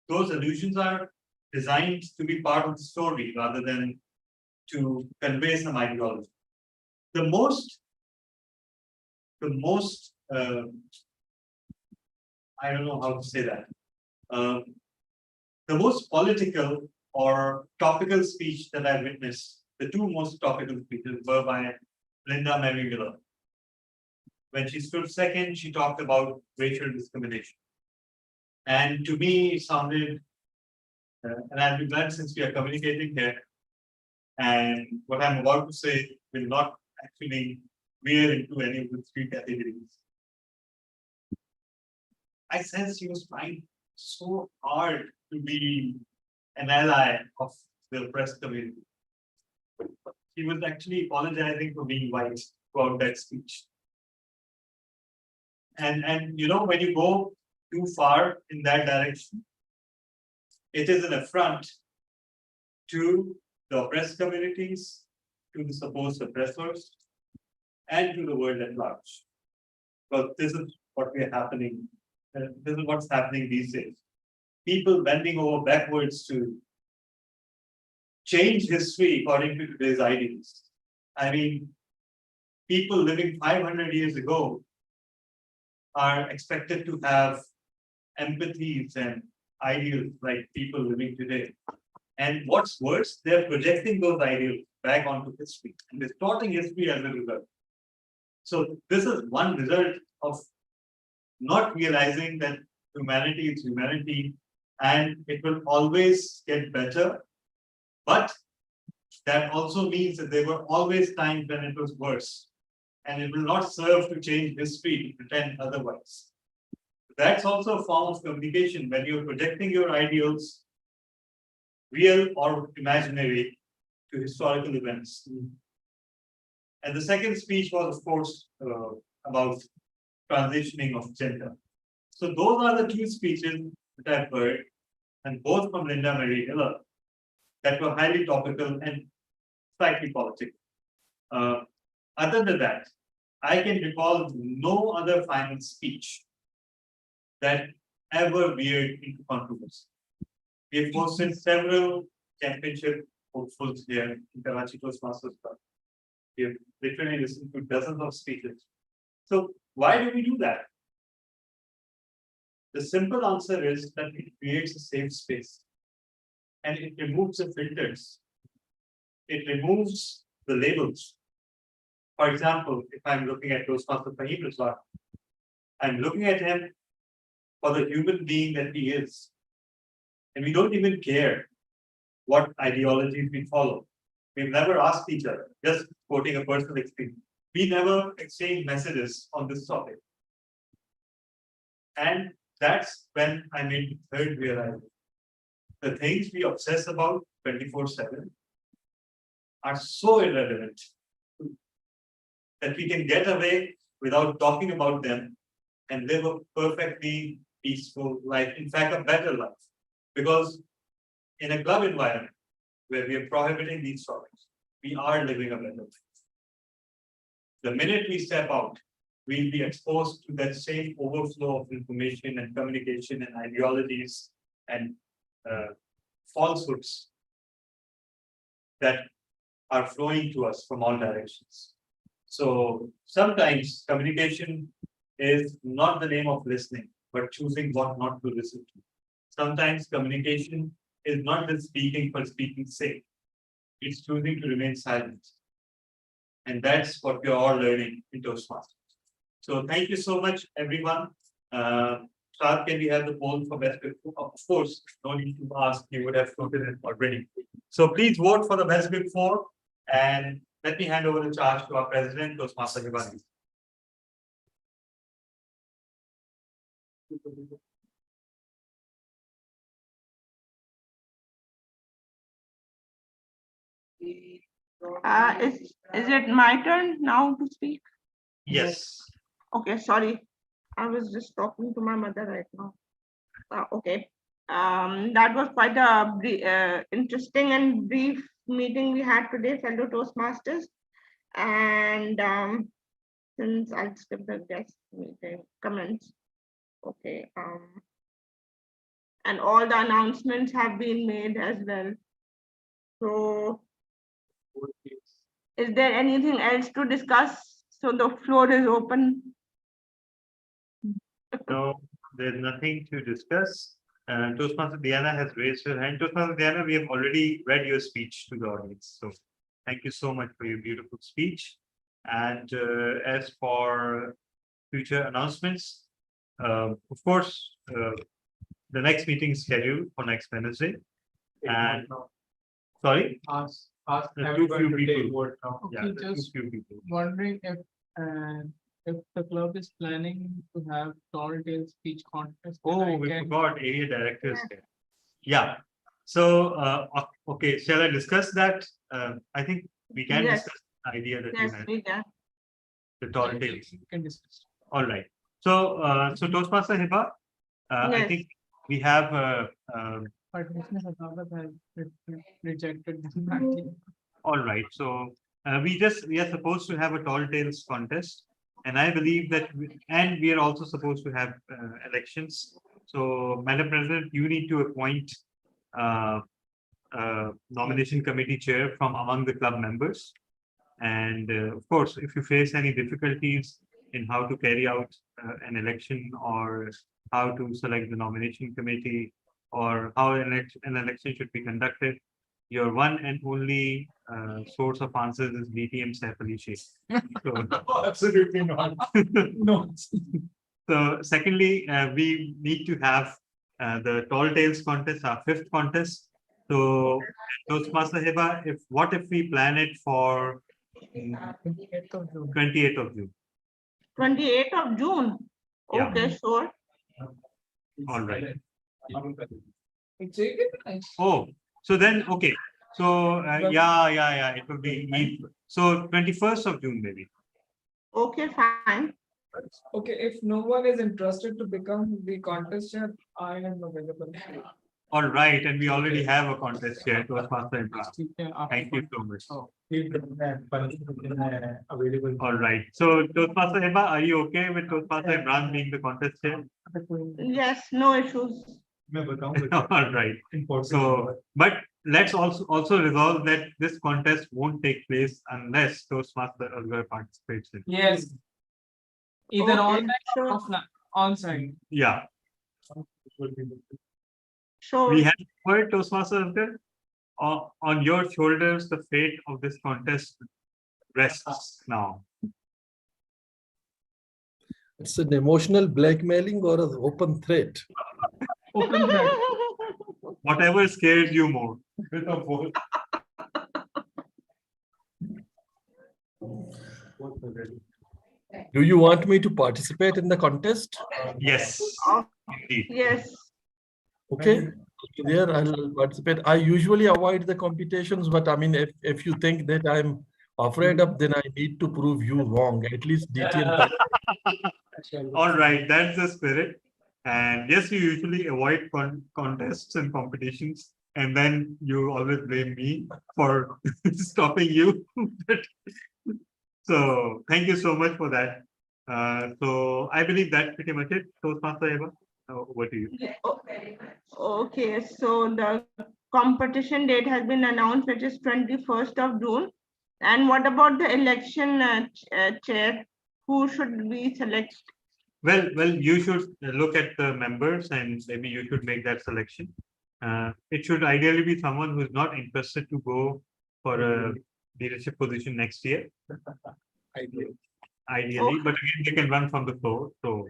Speaker 3: those allusions are designed to be part of the story rather than to convey some ideology. The most I don't know how to say that. The most political or topical speech that I witnessed, the two most topical speeches were by Linda Mary Miller. When she stood second, she talked about racial discrimination. And to me, it sounded, and I'll be glad since we are communicating here, and what I'm about to say will not actually veer into any of the three categories. I sense he was trying so hard to be an ally of the press community. He was actually apologizing for being white throughout that speech. And you know, when you go too far in that direction, it is an affront to the oppressed communities, to the supposed oppressors, and to the world at large. But this is what we are happening. This is what's happening these days. People bending over backwards to change history according to today's ideals. I mean, people living 500 years ago are expected to have empathies and ideals like people living today. And what's worse, they're projecting those ideals back onto history and distorting history as a result. So this is one result of not realizing that humanity is humanity and it will always get better. But that also means that there were always times when it was worse. And it will not serve to change history to pretend otherwise. That's also a form of communication when you're projecting your ideals, real or imaginary, to historical events. And the second speech was, of course, about transitioning of gender. So those are the two speeches that I've heard, and both from Linda Mary Miller, that were highly topical and slightly political. Other than that, I can recall no other final speech that ever veered into controversy. We have hosted several championship hopefuls here in Karachi Toastmasters. We have literally listened to dozens of speeches. So why do we do that? The simple answer is that it creates a safe space and it removes the filters. It removes the labels. For example, if I'm looking at Toastmaster Fahim Rizwan, I'm looking at him for the human being that he is. And we don't even care what ideologies we follow. We've never asked each other, just quoting a personal experience. We never exchange messages on this topic. And that's when I made the third realization. The things we obsess about 24/7 are so irrelevant that we can get away without talking about them and live a perfectly peaceful life, in fact, a better life. Because in a club environment where we are prohibiting these topics, we are living a better life. The minute we step out, we'll be exposed to that same overflow of information and communication and ideologies and falsehoods that are flowing to us from all directions. So sometimes communication is not the name of listening, but choosing what not to listen to. Sometimes communication is not just speaking for speaking's sake. It's choosing to remain silent. And that's what we're all learning in Toastmasters. So thank you so much, everyone. Shad, can we have the poll for best big four? Of course, no need to ask, you would have voted it already. So please vote for the best big four. And let me hand over the charge to our president, Toastmaster Hibani.
Speaker 2: Is it my turn now to speak?
Speaker 3: Yes.
Speaker 2: Okay, sorry. I was just talking to my mother right now. Okay. That was quite a interesting and brief meeting we had today, fellow Toastmasters. And since I'll skip the guest meeting comments. Okay. And all the announcements have been made as well. So is there anything else to discuss? So the floor is open.
Speaker 3: No, there's nothing to discuss. Toastmaster Diana has raised her hand. Toastmaster Diana, we have already read your speech to the audience. So thank you so much for your beautiful speech. And as for future announcements, of course, the next meeting is scheduled for next Wednesday. And sorry,
Speaker 1: Ask
Speaker 3: Too
Speaker 1: everyone
Speaker 3: few
Speaker 1: to take
Speaker 3: people.
Speaker 1: vote now.
Speaker 3: Yeah,
Speaker 1: Okay,
Speaker 3: there's
Speaker 1: just
Speaker 3: too few people.
Speaker 1: wondering if the club is planning to have tall tale speech contest. then I
Speaker 3: Oh, we
Speaker 1: can-
Speaker 3: forgot area directors there. Yeah. So, okay, shall I discuss that? I think we can
Speaker 2: Yes.
Speaker 3: discuss the idea that you
Speaker 2: Yes,
Speaker 3: had,
Speaker 2: we can.
Speaker 3: the tall
Speaker 1: Yeah,
Speaker 3: tales.
Speaker 1: we can discuss.
Speaker 3: All right. So Toastmaster Hiba, I
Speaker 2: Yes.
Speaker 3: think we have
Speaker 1: But Mr. Hatabat has rejected them badly.
Speaker 3: all right. So we are supposed to have a tall tales contest, and I believe that, and we are also supposed to have elections. So, Madam President, you need to appoint nomination committee chair from among the club members. And of course, if you face any difficulties in how to carry out an election, or how to select the nomination committee, or how an election should be conducted, your one and only source of answers is DTM Saif Ali Sheikh. So,
Speaker 1: Absolutely not. No.
Speaker 3: so secondly, we need to have the tall tales contest, our fifth contest. So, Toastmaster Heba, what if we plan it for
Speaker 1: 28th of June.
Speaker 3: 28th of June?
Speaker 2: 28th of June.
Speaker 3: Yeah.
Speaker 2: Okay, sure.
Speaker 3: All right.
Speaker 1: It's a-
Speaker 3: Oh, so then, okay. So, yeah, it will be, so 21st of June, maybe.
Speaker 2: Okay, fine.
Speaker 1: Okay, if no one is interested to become the contest chair, I am available.
Speaker 3: All right, and we already have a contest here, Toastmaster Imran.
Speaker 1: Yeah, after
Speaker 3: Thank you so much.
Speaker 1: Oh.
Speaker 8: Available.
Speaker 3: All right, so Toastmaster Heba, are you okay with Toastmaster Imran being the contest chair?
Speaker 2: Yes, no issues.
Speaker 3: All right, so, but let's also resolve that this contest won't take place unless Toastmaster Azhar participates in it.
Speaker 1: Yes. Either
Speaker 2: Okay,
Speaker 1: online or
Speaker 2: sure.
Speaker 1: offline, on-site.
Speaker 3: Yeah,
Speaker 2: Sure.
Speaker 3: we have heard Toastmaster Azhar, on your shoulders, the fate of this contest rests now.
Speaker 4: It's an emotional blackmailing or an open threat.
Speaker 1: Open thread.
Speaker 3: Whatever scares you more. Bit of both.
Speaker 4: Do you want me to participate in the contest?
Speaker 3: Yes, indeed.
Speaker 2: Yes.
Speaker 4: Okay, there I'll participate. I usually avoid the competitions, but I mean, if you think that I'm afraid of, then I need to prove you wrong. At least DTM.
Speaker 3: All right, that's the spirit. And yes, you usually avoid contests and competitions, and then you always blame me for stopping you. So thank you so much for that. So I believe that's pretty much it. Toastmaster Eva, over to you.
Speaker 2: Okay, so the competition date has been announced, which is 21st of June. And what about the election chair? Who should we select?
Speaker 3: Well, you should look at the members, and maybe you should make that selection. It should ideally be someone who is not interested to go for a leadership position next year. Ideally, but again, they can run from the floor. So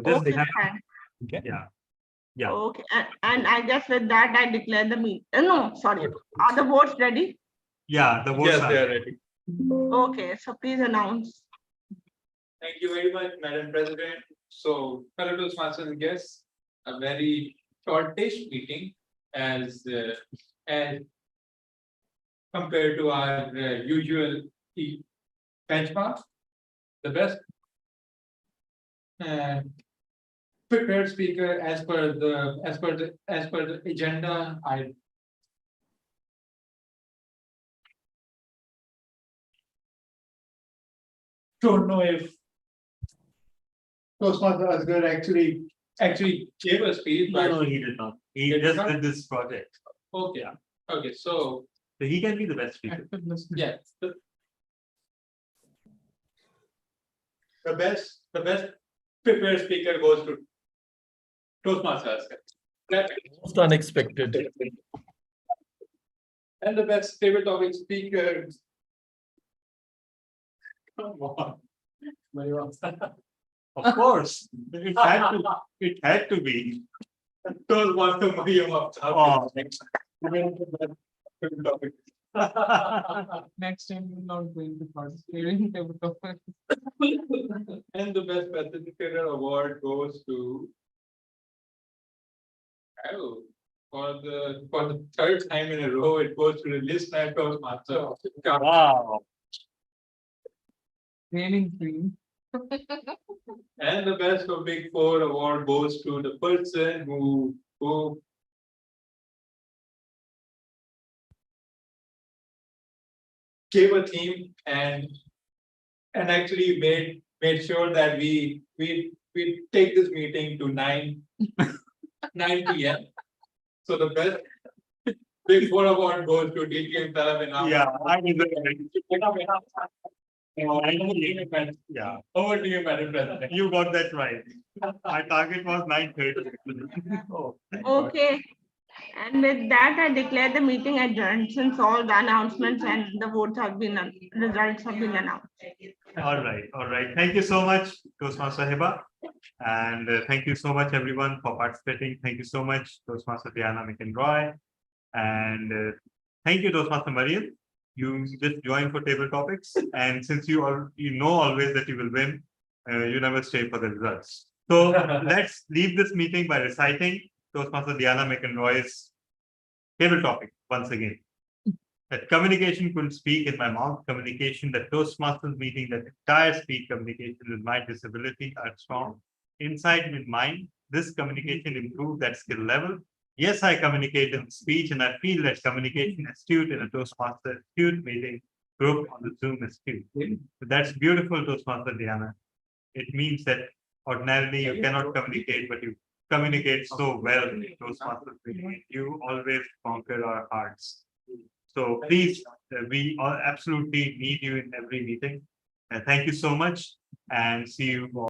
Speaker 3: just
Speaker 2: Okay,
Speaker 3: have,
Speaker 2: fine.
Speaker 3: yeah, yeah.
Speaker 2: Okay, and I guess with that, I declare the meeting. No, sorry. Are the votes ready?
Speaker 3: Yeah, the votes
Speaker 8: Yes,
Speaker 3: are.
Speaker 8: they are ready.
Speaker 2: Okay, so please announce.
Speaker 8: Thank you very much, Madam President. So, fellow Toastmasters and guests, a very shortish meeting as compared to our usual benchmark. The best prepared speaker as per the agenda. I don't know if Toastmaster Asghar actually gave a speech.
Speaker 3: No,
Speaker 8: but-
Speaker 3: no, he did not. He
Speaker 8: Did
Speaker 3: just
Speaker 8: not?
Speaker 3: did this project.
Speaker 8: Okay, okay, so
Speaker 3: So he can be the best speaker.
Speaker 8: yeah. The best prepared speaker goes to Toastmaster Asghar.
Speaker 4: Most unexpected.
Speaker 8: And the best table topic speaker. Come on.
Speaker 3: Of course, it had to be.
Speaker 8: Toastmaster Mariam of
Speaker 3: Oh.
Speaker 1: Next time we're not going to participate in table topics.
Speaker 8: And the best facilitator award goes to. Oh, for the third time in a row, it goes to the listener Toastmaster.
Speaker 3: Wow.
Speaker 1: Raining cream.
Speaker 8: And the best of Big Four award goes to the person who gave a theme and actually made sure that we take this meeting to 9 p.m. So the best Big Four award goes to DTM Talavina.
Speaker 3: Yeah, I deserve it. Yeah,
Speaker 8: Over to you, Madam President.
Speaker 3: you got that right. My target was 9:30. Oh, thank God.
Speaker 2: Okay. And with that, I declare the meeting adjourned since all the announcements and the votes have been, results have been announced.
Speaker 3: All right. Thank you so much, Toastmaster Hiba. And thank you so much, everyone, for participating. Thank you so much, Toastmaster Diana McEnroy. And thank you, Toastmaster Mariam. You just joined for table topics. And since you know always that you will win, you never stay for the results. So let's leave this meeting by reciting Toastmaster Diana McEnroy's table topic once again. That communication couldn't speak in my mouth. Communication, the Toastmasters meeting, that entire speech communication with my disability are strong. Inside with mind, this communication improved that skill level. Yes, I communicate in speech, and I feel that communication astute in a Toastmaster astute meeting group on the Zoom astute. So that's beautiful, Toastmaster Diana. It means that ordinarily you cannot communicate, but you communicate so well in Toastmasters meeting. You always conquer our hearts. So please, we all absolutely need you in every meeting. And thank you so much, and see you all.